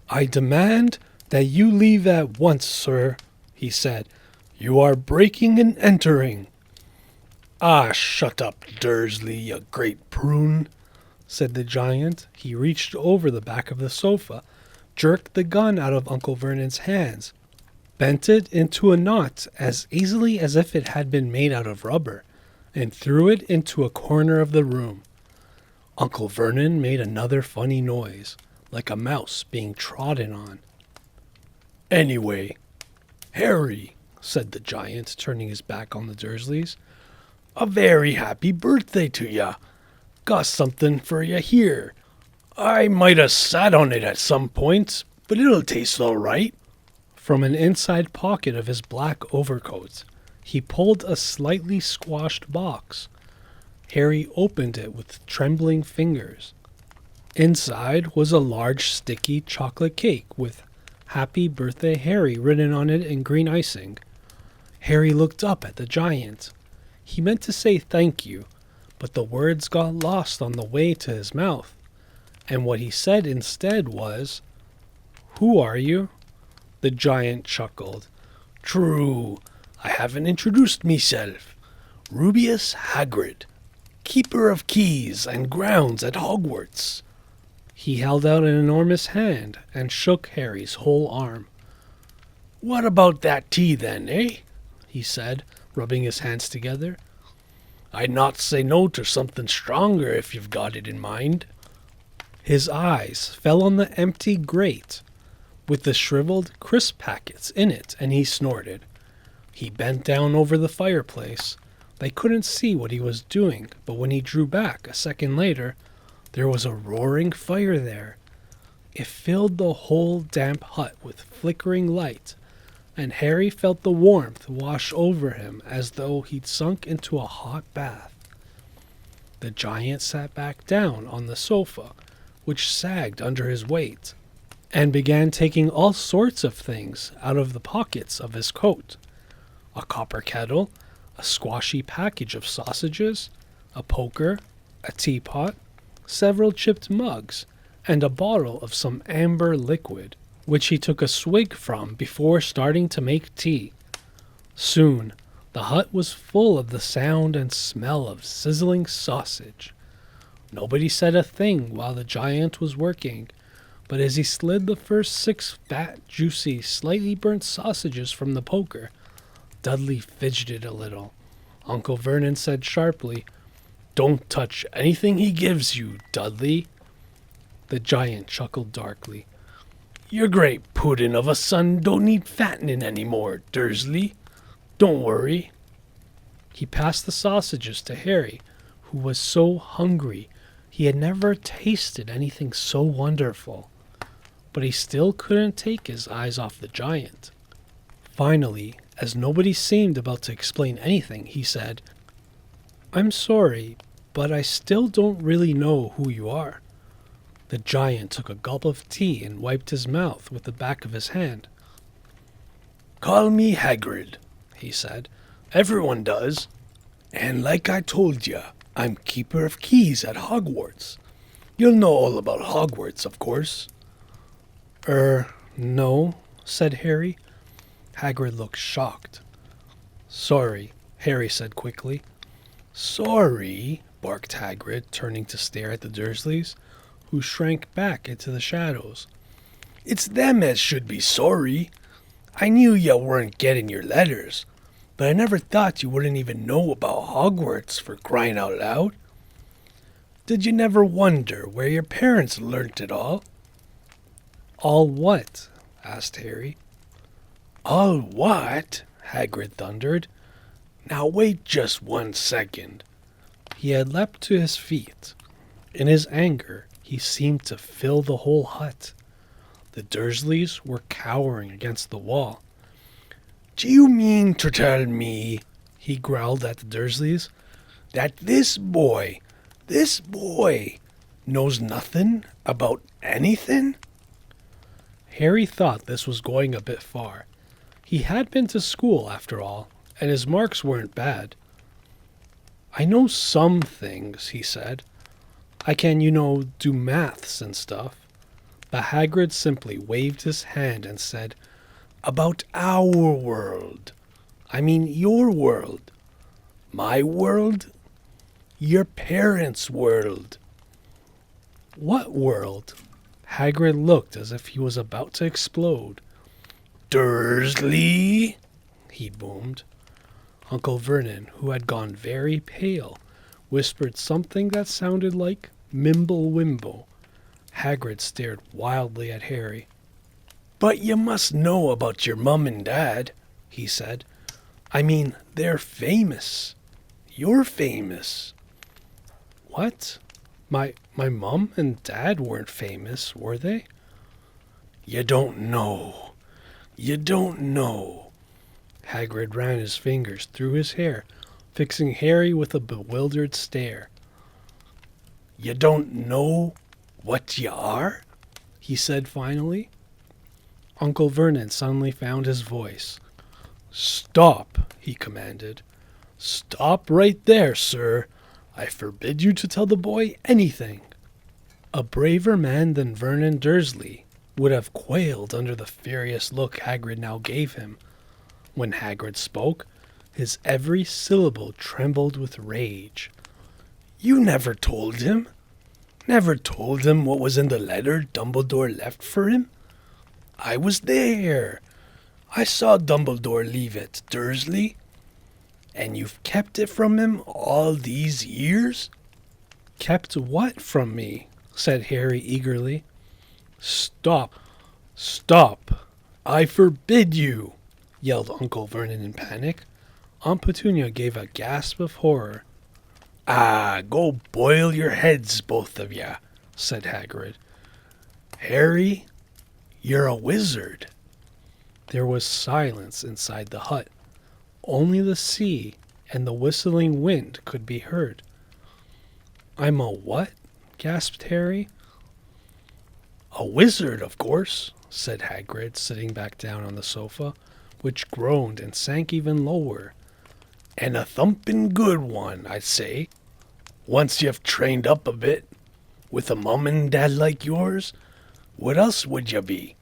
"I demand that you leave at once, sir," he said. "You are breaking and entering." "Ah, shut up, Dursley, you great prune," said the giant. He reached over the back of the sofa, jerked the gun out of Uncle Vernon's hands, bent it into a knot as easily as if it had been made out of rubber, and threw it into a corner of the room. Uncle Vernon made another funny noise, like a mouse being trodden on. "Anyway, Harry," said the giant, turning his back on the Dursleys, "a very happy birthday to ya. Got something for ya here. I might have sat on it at some point, but it'll taste all right." From an inside pocket of his black overcoat, he pulled a slightly squashed box. Harry opened it with trembling fingers. Inside was a large, sticky chocolate cake with "Happy Birthday, Harry" written on it in green icing. Harry looked up at the giant. He meant to say thank you, but the words got lost on the way to his mouth, and what he said instead was, "Who are you?" The giant chuckled. "True, I haven't introduced meself. Rubeus Hagrid, keeper of keys and grounds at Hogwarts." He held out an enormous hand and shook Harry's whole arm. "What about that tea then, eh?" he said, rubbing his hands together. "I'd not say no to something stronger if you've got it in mind." His eyes fell on the empty grate with the shriveled crisp packets in it, and he snorted. He bent down over the fireplace. They couldn't see what he was doing, but when he drew back a second later, there was a roaring fire there. It filled the whole damp hut with flickering light, and Harry felt the warmth wash over him as though he'd sunk into a hot bath. The giant sat back down on the sofa, which sagged under his weight, and began taking all sorts of things out of the pockets of his coat. A copper kettle, a squashy package of sausages, a poker, a teapot, several chipped mugs, and a bottle of some amber liquid, which he took a swig from before starting to make tea. Soon, the hut was full of the sound and smell of sizzling sausage. Nobody said a thing while the giant was working, but as he slid the first 6 fat, juicy, slightly burnt sausages from the poker, Dudley fidgeted a little. Uncle Vernon said sharply, "Don't touch anything he gives you, Dudley." The giant chuckled darkly. "Your great puddin' of a son don't need fattening any more, Dursley. Don't worry." He passed the sausages to Harry, who was so hungry he had never tasted anything so wonderful. But he still couldn't take his eyes off the giant. Finally, as nobody seemed about to explain anything, he said, "I'm sorry, but I still don't really know who you are." The giant took a gulp of tea and wiped his mouth with the back of his hand. "Call me Hagrid," he said. "Everyone does. And like I told you, I'm keeper of keys at Hogwarts. You'll know all about Hogwarts, of course." No," said Harry. Hagrid looked shocked. "Sorry," Harry said quickly. "Sorry?" barked Hagrid, turning to stare at the Dursleys, who shrank back into the shadows. "It's them as should be sorry. I knew you weren't getting your letters, but I never thought you wouldn't even know about Hogwarts, for crying out loud. Did you never wonder where your parents learnt it all?" "All what?" asked Harry. "All what?" Hagrid thundered. "Now wait just 1 second." He had leapt to his feet. In his anger, he seemed to fill the whole hut. The Dursleys were cowering against the wall. "Do you mean to tell me," he growled at the Dursleys, "that this boy, knows nothing about anything?" Harry thought this was going a bit far. He had been to school, after all, and his marks weren't bad. "I know some things," he said. "I can, do maths and stuff." But Hagrid simply waved his hand and said, "About our world. I mean your world. My world? Your parents' world." "What world?" Hagrid looked as if he was about to explode. "Dursley!" he boomed. Uncle Vernon, who had gone very pale, whispered something that sounded like Mimble Wimble. Hagrid stared wildly at Harry. "But you must know about your mum and dad," he said. "I mean, they're famous. You're famous." "What? My mum and dad weren't famous, were they?" "You don't know. You don't know." Hagrid ran his fingers through his hair, fixing Harry with a bewildered stare. "You don't know what you are?" he said finally. Uncle Vernon suddenly found his voice. "Stop," he commanded. "Stop right there, sir. I forbid you to tell the boy anything." A braver man than Vernon Dursley would have quailed under the furious look Hagrid now gave him. When Hagrid spoke, his every syllable trembled with rage. "You never told him? Never told him what was in the letter Dumbledore left for him? I was there. I saw Dumbledore leave it, Dursley. And you've kept it from him all these years?" "Kept what from me?" said Harry eagerly. "Stop! Stop! I forbid you!" yelled Uncle Vernon in panic. Aunt Petunia gave a gasp of horror. "Ah, go boil your heads, both of ya," said Hagrid. "Harry, you're a wizard." There was silence inside the hut. Only the sea and the whistling wind could be heard. "I'm a what?" gasped Harry. "A wizard, of course," said Hagrid, sitting back down on the sofa, which groaned and sank even lower. "And a thumpin' good one, I'd say. Once you've trained up a bit. With a mum and dad like yours, what else would you be?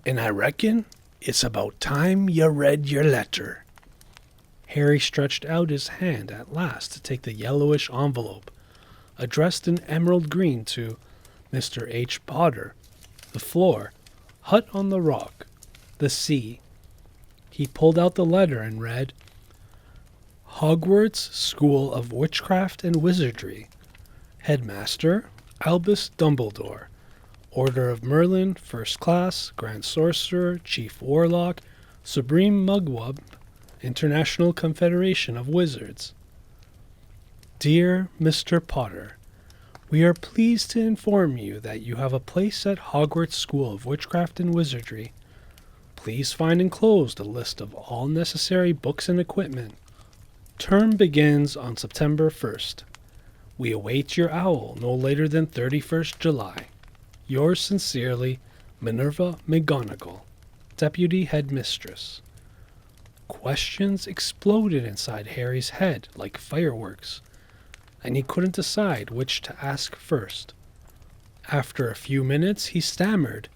And I reckon it's about time you read your letter." Harry stretched out his hand at last to take the yellowish envelope, addressed in emerald green to Mr. H. Potter. The floor, hut on the rock, the sea. He pulled out the letter and read, "Hogwarts School of Witchcraft and Wizardry. Headmaster, Albus Dumbledore. Order of Merlin, First Class, Grand Sorcerer, Chief Warlock, Supreme Mugwump, International Confederation of Wizards. Dear Mr. Potter, we are pleased to inform you that you have a place at Hogwarts School of Witchcraft and Wizardry. Please find enclosed a list of all necessary books and equipment. Term begins on September 1st. We await your owl no later than 31st July. Yours sincerely, Minerva McGonagall, Deputy Headmistress." Questions exploded inside Harry's head like fireworks, and he couldn't decide which to ask first. After a few minutes, he stammered,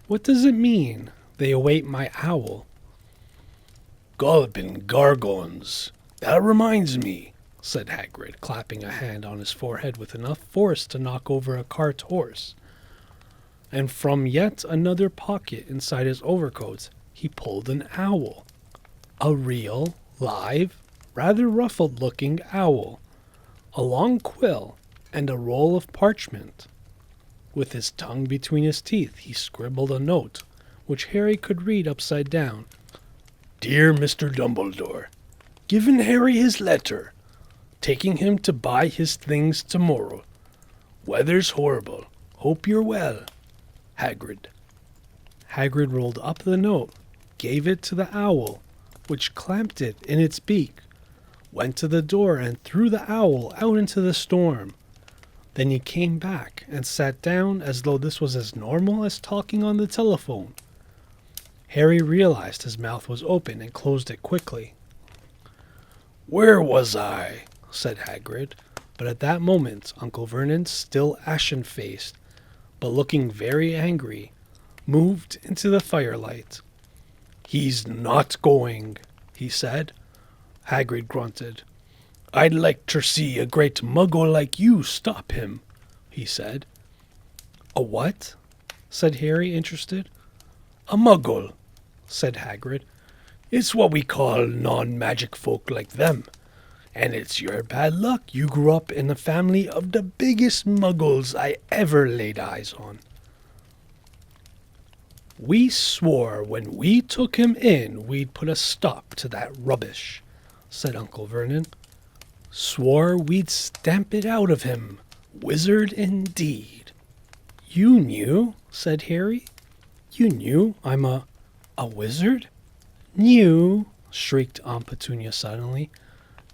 "What does it mean, they await my owl?" "Gulpin' Gargons. That reminds me," said Hagrid, clapping a hand on his forehead with enough force to knock over a cart horse. And from yet another pocket inside his overcoat, he pulled an owl. A real, live, rather ruffled-looking owl. A long quill and a roll of parchment. With his tongue between his teeth, he scribbled a note, which Harry could read upside down. "Dear Mr. Dumbledore, giving Harry his letter. Taking him to buy his things tomorrow. Weather's horrible. Hope you're well. Hagrid." Hagrid rolled up the note, gave it to the owl, which clamped it in its beak, went to the door and threw the owl out into the storm. Then he came back and sat down as though this was as normal as talking on the telephone. Harry realized his mouth was open and closed it quickly. "Where was I?" said Hagrid, but at that moment Uncle Vernon, still ashen-faced, but looking very angry, moved into the firelight. "He's not going," he said. Hagrid grunted. "I'd like ter see a great muggle like you stop him," he said. "A what?" said Harry, interested. "A muggle," said Hagrid. "It's what we call non-magic folk like them. And it's your bad luck you grew up in a family of the biggest muggles I ever laid eyes on." "We swore when we took him in we'd put a stop to that rubbish," said Uncle Vernon. "Swore we'd stamp it out of him. Wizard indeed." "You knew?" said Harry. "You knew I'm a wizard?" "Knew?" shrieked Aunt Petunia suddenly.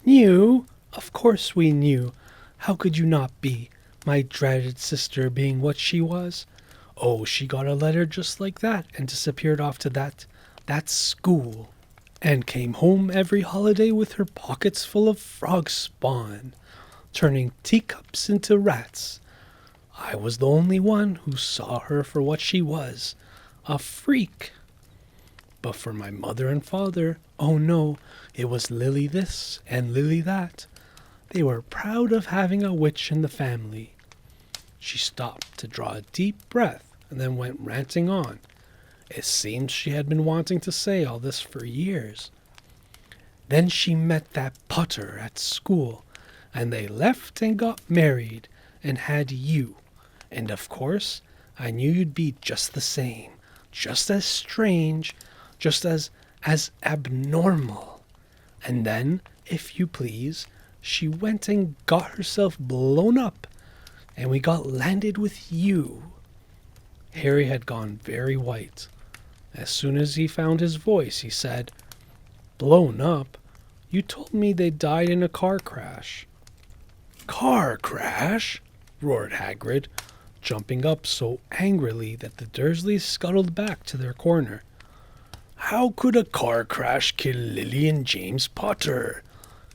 "Knew? Of course we knew. How could you not be, my dreaded sister being what she was? Oh, she got a letter just like that and disappeared off to that school, and came home every holiday with her pockets full of frog spawn, turning teacups into rats. I was the only one who saw her for what she was, a freak. But for my mother and father, oh no, it was Lily this and Lily that. They were proud of having a witch in the family." She stopped to draw a deep breath and then went ranting on. It seemed she had been wanting to say all this for years. "Then she met that Potter at school, and they left and got married and had you. And of course, I knew you'd be just the same, just as strange, just as abnormal. And then, if you please, she went and got herself blown up, and we got landed with you." Harry had gone very white. As soon as he found his voice, he said, "Blown up? You told me they died in a car crash." "Car crash?" roared Hagrid, jumping up so angrily that the Dursleys scuttled back to their corner. "How could a car crash kill Lily and James Potter?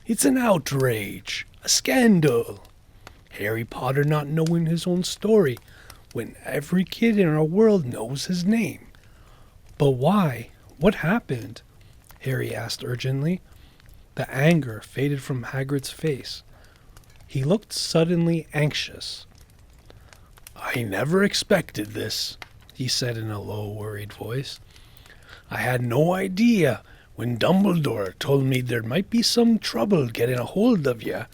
It's an outrage, a scandal. Harry Potter not knowing his own story when every kid in our world knows his name." "But why? What happened?" Harry asked urgently. The anger faded from Hagrid's face. He looked suddenly anxious. "I never expected this," he said in a low, worried voice. "I had no idea when Dumbledore told me there might be some trouble getting a hold of you,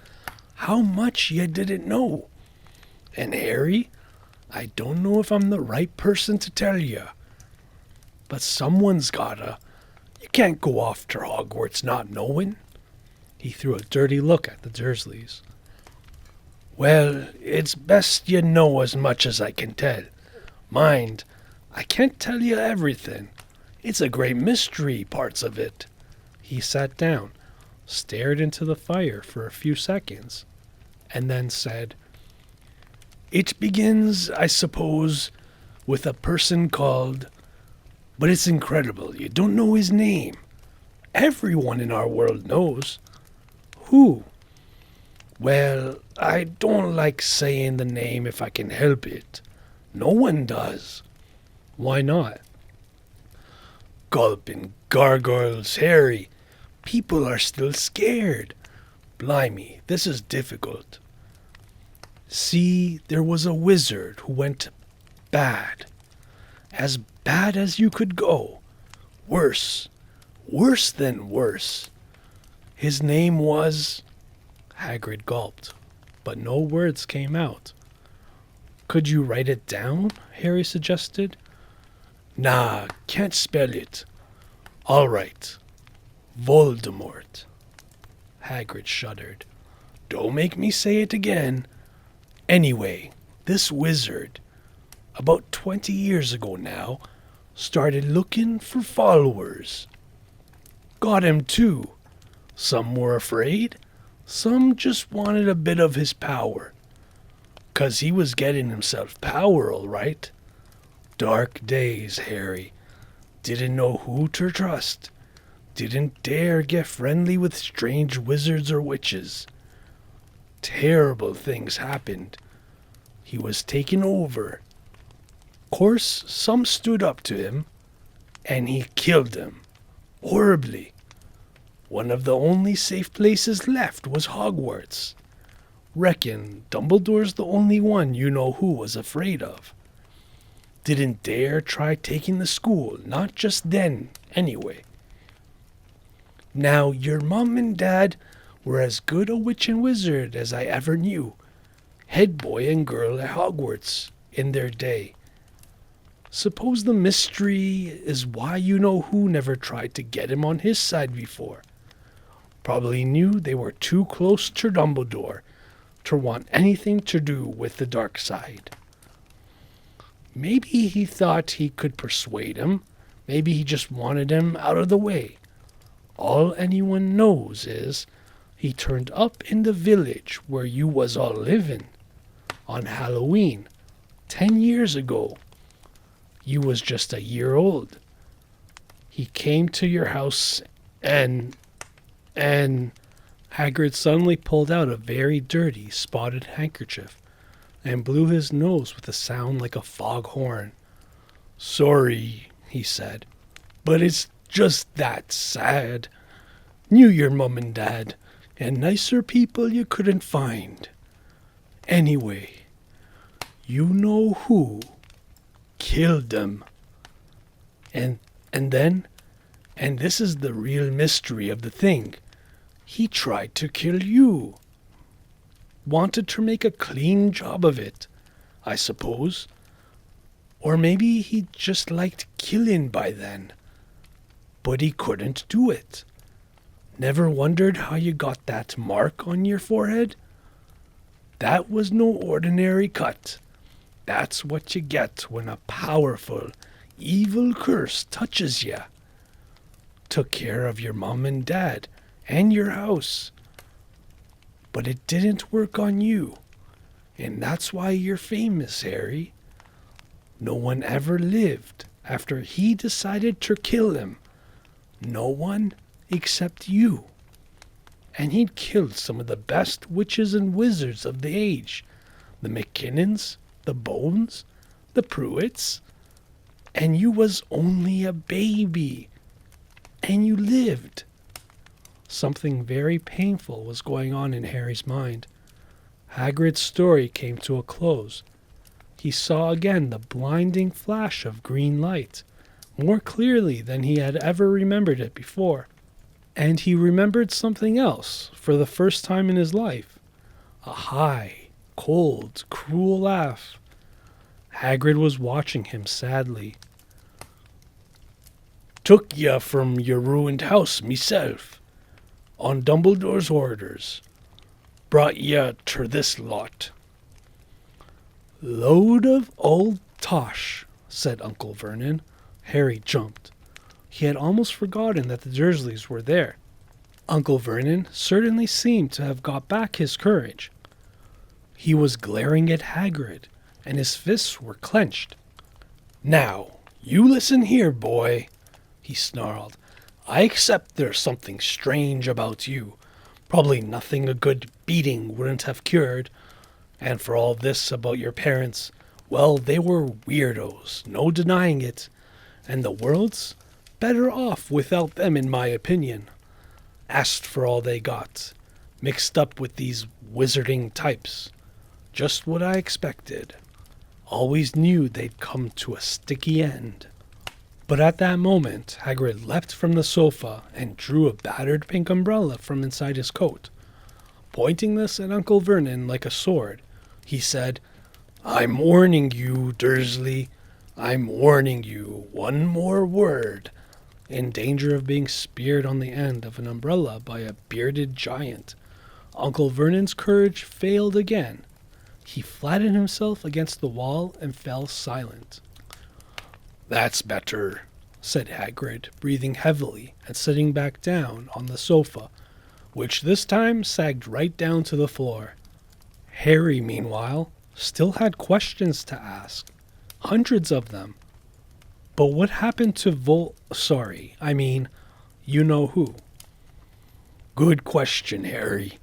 how much you didn't know. And Harry, I don't know if I'm the right person to tell you, but someone's gotta. You can't go off to Hogwarts not knowing." He threw a dirty look at the Dursleys. "Well, it's best you know as much as I can tell. Mind, I can't tell you everything. It's a great mystery, parts of it." He sat down, stared into the fire for a few seconds, and then said, "It begins, I suppose, with a person called... But it's incredible, you don't know his name. Everyone in our world knows." "Who?" "Well, I don't like saying the name if I can help it. No one does." "Why not?" "Gulping gargoyles, Harry. People are still scared. Blimey, this is difficult. See, there was a wizard who went bad. As bad as you could go. Worse. Worse than worse. His name was..." Hagrid gulped, but no words came out. "Could you write it down?" Harry suggested. "Nah, can't spell it. All right. Voldemort." Hagrid shuddered. "Don't make me say it again. Anyway, this wizard, about 20 years ago now, started looking for followers. Got him too. Some were afraid, some just wanted a bit of his power. 'Cause he was getting himself power, all right. Dark days, Harry. Didn't know who to trust. Didn't dare get friendly with strange wizards or witches. Terrible things happened. He was taken over. Course, some stood up to him, and he killed them. Horribly. One of the only safe places left was Hogwarts. Reckon Dumbledore's the only one you know who was afraid of. Didn't dare try taking the school, not just then, anyway. Now, your mom and dad were as good a witch and wizard as I ever knew. Head boy and girl at Hogwarts in their day. Suppose the mystery is why you know who never tried to get him on his side before. Probably knew they were too close to Dumbledore to want anything to do with the dark side. Maybe he thought he could persuade him. Maybe he just wanted him out of the way. All anyone knows is he turned up in the village where you was all living on Halloween 10 years ago. You was just a year old. He came to your house and Hagrid suddenly pulled out a very dirty, spotted handkerchief and blew his nose with a sound like a foghorn. Sorry, he said, but it's just that sad. Knew your mum and dad, and nicer people you couldn't find. Anyway, you know who killed them. And then, and this is the real mystery of the thing, he tried to kill you. Wanted to make a clean job of it, I suppose. Or maybe he just liked killing by then. But he couldn't do it. Never wondered how you got that mark on your forehead? That was no ordinary cut. That's what you get when a powerful, evil curse touches ya. Took care of your mom and dad and your house. But it didn't work on you. And that's why you're famous, Harry. No one ever lived after he decided to kill him. No one except you. And he'd killed some of the best witches and wizards of the age. The McKinnons, the Bones, the Pruitts. And you was only a baby. And you lived. Something very painful was going on in Harry's mind. Hagrid's story came to a close. He saw again the blinding flash of green light, more clearly than he had ever remembered it before. And he remembered something else for the first time in his life. A high, cold, cruel laugh. Hagrid was watching him sadly. Took ya from your ruined house meself, on Dumbledore's orders. Brought ya ter this lot. Load of old tosh, said Uncle Vernon. Harry jumped. He had almost forgotten that the Dursleys were there. Uncle Vernon certainly seemed to have got back his courage. He was glaring at Hagrid, and his fists were clenched. Now, you listen here, boy, he snarled. I accept there's something strange about you. Probably nothing a good beating wouldn't have cured. And for all this about your parents, well, they were weirdos, no denying it. And the world's better off without them, in my opinion. Asked for all they got, mixed up with these wizarding types. Just what I expected. Always knew they'd come to a sticky end. But at that moment, Hagrid leapt from the sofa and drew a battered pink umbrella from inside his coat. Pointing this at Uncle Vernon like a sword, he said, I'm warning you, Dursley. I'm warning you. One more word. In danger of being speared on the end of an umbrella by a bearded giant. Uncle Vernon's courage failed again. He flattened himself against the wall and fell silent. That's better, said Hagrid, breathing heavily and sitting back down on the sofa, which this time sagged right down to the floor. Harry, meanwhile, still had questions to ask. Hundreds of them. But what happened to you know who? Good question, Harry.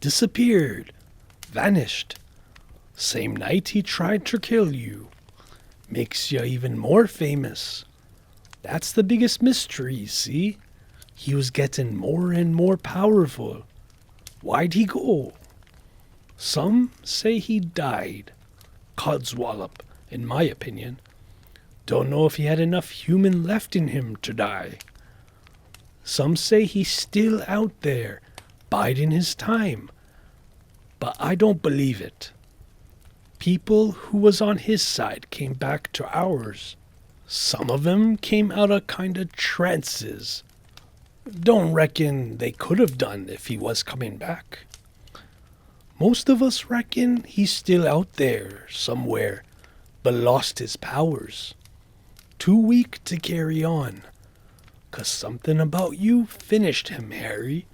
Disappeared. Vanished. Same night he tried to kill you. Makes you even more famous. That's the biggest mystery, see? He was getting more and more powerful. Why'd he go? Some say he died. Codswallop, in my opinion. Don't know if he had enough human left in him to die. Some say he's still out there, biding his time. But I don't believe it. People who was on his side came back to ours. Some of them came out of kind of trances. Don't reckon they could have done if he was coming back. Most of us reckon he's still out there somewhere, but lost his powers. Too weak to carry on. 'Cause something about you finished him, Harry.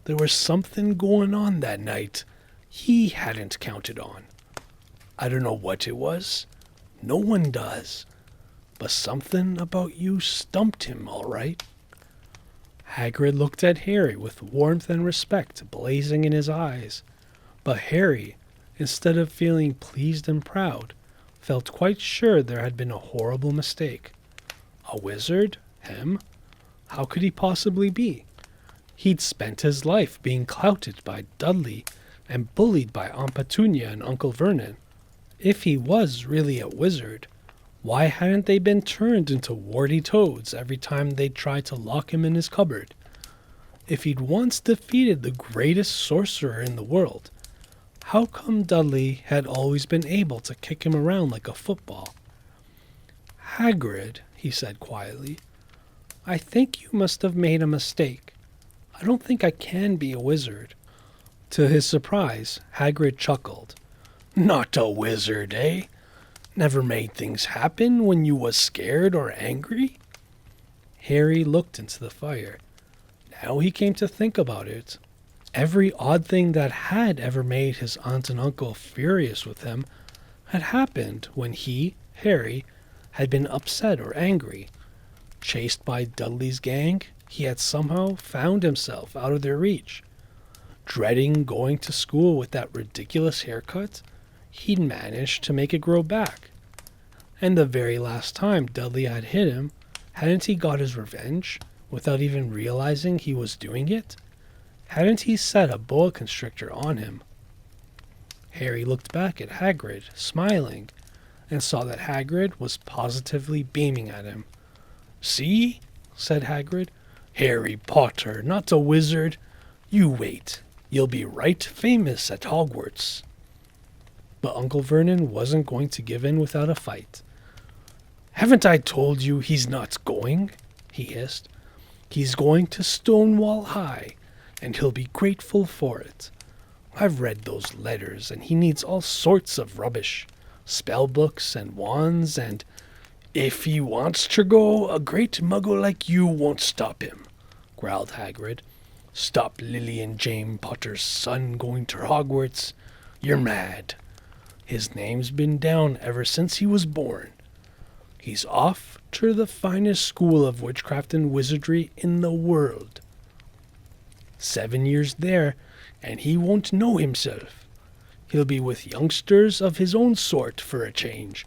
There was something going on that night he hadn't counted on. I don't know what it was. No one does. But something about you stumped him, all right. Hagrid looked at Harry with warmth and respect blazing in his eyes. But Harry, instead of feeling pleased and proud, felt quite sure there had been a horrible mistake. A wizard? Him? How could he possibly be? He'd spent his life being clouted by Dudley and bullied by Aunt Petunia and Uncle Vernon. If he was really a wizard, why hadn't they been turned into warty toads every time they'd tried to lock him in his cupboard? If he'd once defeated the greatest sorcerer in the world, how come Dudley had always been able to kick him around like a football? Hagrid, he said quietly, I think you must have made a mistake. I don't think I can be a wizard. To his surprise, Hagrid chuckled. Not a wizard, eh? Never made things happen when you was scared or angry? Harry looked into the fire. Now he came to think about it. Every odd thing that had ever made his aunt and uncle furious with him had happened when he, Harry, had been upset or angry. Chased by Dudley's gang, he had somehow found himself out of their reach. Dreading going to school with that ridiculous haircut, he'd managed to make it grow back. And the very last time Dudley had hit him, hadn't he got his revenge without even realizing he was doing it? Hadn't he set a boa constrictor on him? Harry looked back at Hagrid, smiling, and saw that Hagrid was positively beaming at him. "See?" said Hagrid. "Harry Potter, not a wizard. You wait. You'll be right famous at Hogwarts." But Uncle Vernon wasn't going to give in without a fight. "Haven't I told you he's not going?" he hissed. "He's going to Stonewall High, and he'll be grateful for it. I've read those letters, and he needs all sorts of rubbish. Spell books and wands, and if he wants to go, a great muggle like you won't stop him," growled Hagrid. "Stop Lily and James Potter's son going to Hogwarts? You're mad. His name's been down ever since he was born. He's off to the finest school of witchcraft and wizardry in the world. 7 years there, and he won't know himself. He'll be with youngsters of his own sort for a change,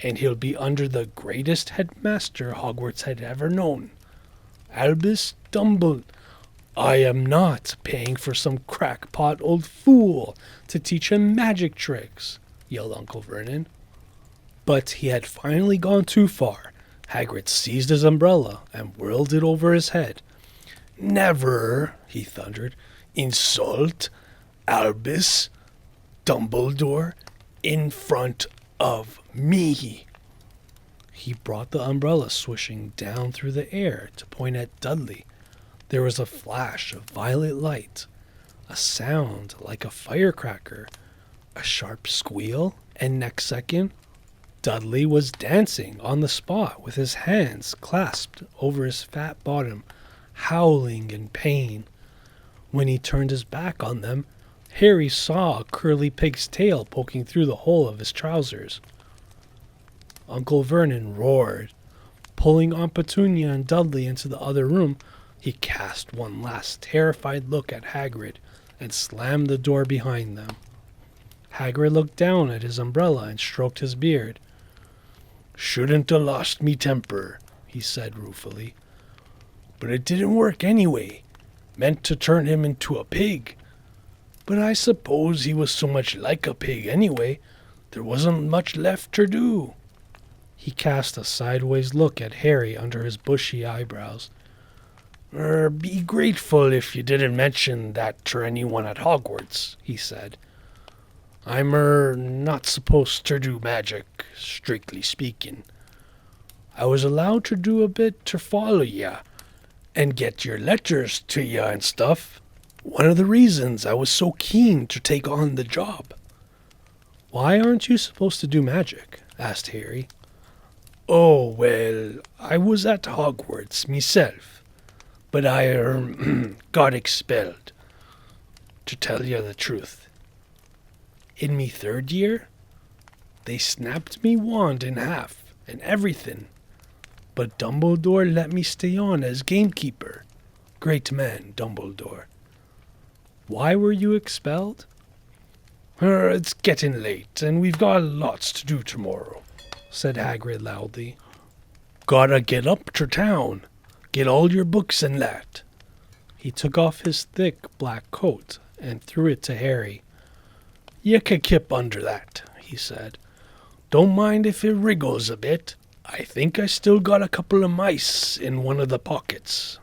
and he'll be under the greatest headmaster Hogwarts had ever known, Albus Dumbledore. I am not paying for some crackpot old fool to teach him magic tricks," yelled Uncle Vernon. But he had finally gone too far. Hagrid seized his umbrella and whirled it over his head. "Never," he thundered, "insult Albus Dumbledore in front of me." He brought the umbrella swishing down through the air to point at Dudley. There was a flash of violet light, a sound like a firecracker, a sharp squeal, and next second, Dudley was dancing on the spot with his hands clasped over his fat bottom, howling in pain. When he turned his back on them, Harry saw a curly pig's tail poking through the hole of his trousers. Uncle Vernon roared. Pulling Aunt Petunia and Dudley into the other room, he cast one last terrified look at Hagrid and slammed the door behind them. Hagrid looked down at his umbrella and stroked his beard. "Shouldn't have lost me temper," he said ruefully. "But it didn't work anyway. Meant to turn him into a pig. But I suppose he was so much like a pig anyway, there wasn't much left to do." He cast a sideways look at Harry under his bushy eyebrows. Be grateful if you didn't mention that to anyone at Hogwarts," he said. "I'm not supposed to do magic, strictly speaking. I was allowed to do a bit to follow ya, and get your letters to ya and stuff. One of the reasons I was so keen to take on the job." "Why aren't you supposed to do magic?" asked Harry. "Oh, well, I was at Hogwarts myself, but I got expelled, to tell you the truth. In me 3rd year, they snapped me wand in half and everything, but Dumbledore let me stay on as gamekeeper. Great man, Dumbledore." "Why were you expelled?" It's getting late, and we've got lots to do tomorrow," said Hagrid loudly. "Gotta get up to town, get all your books and that." He took off his thick black coat and threw it to Harry. "You can keep under that," he said. "Don't mind if it wriggles a bit. I think I still got a couple of mice in one of the pockets."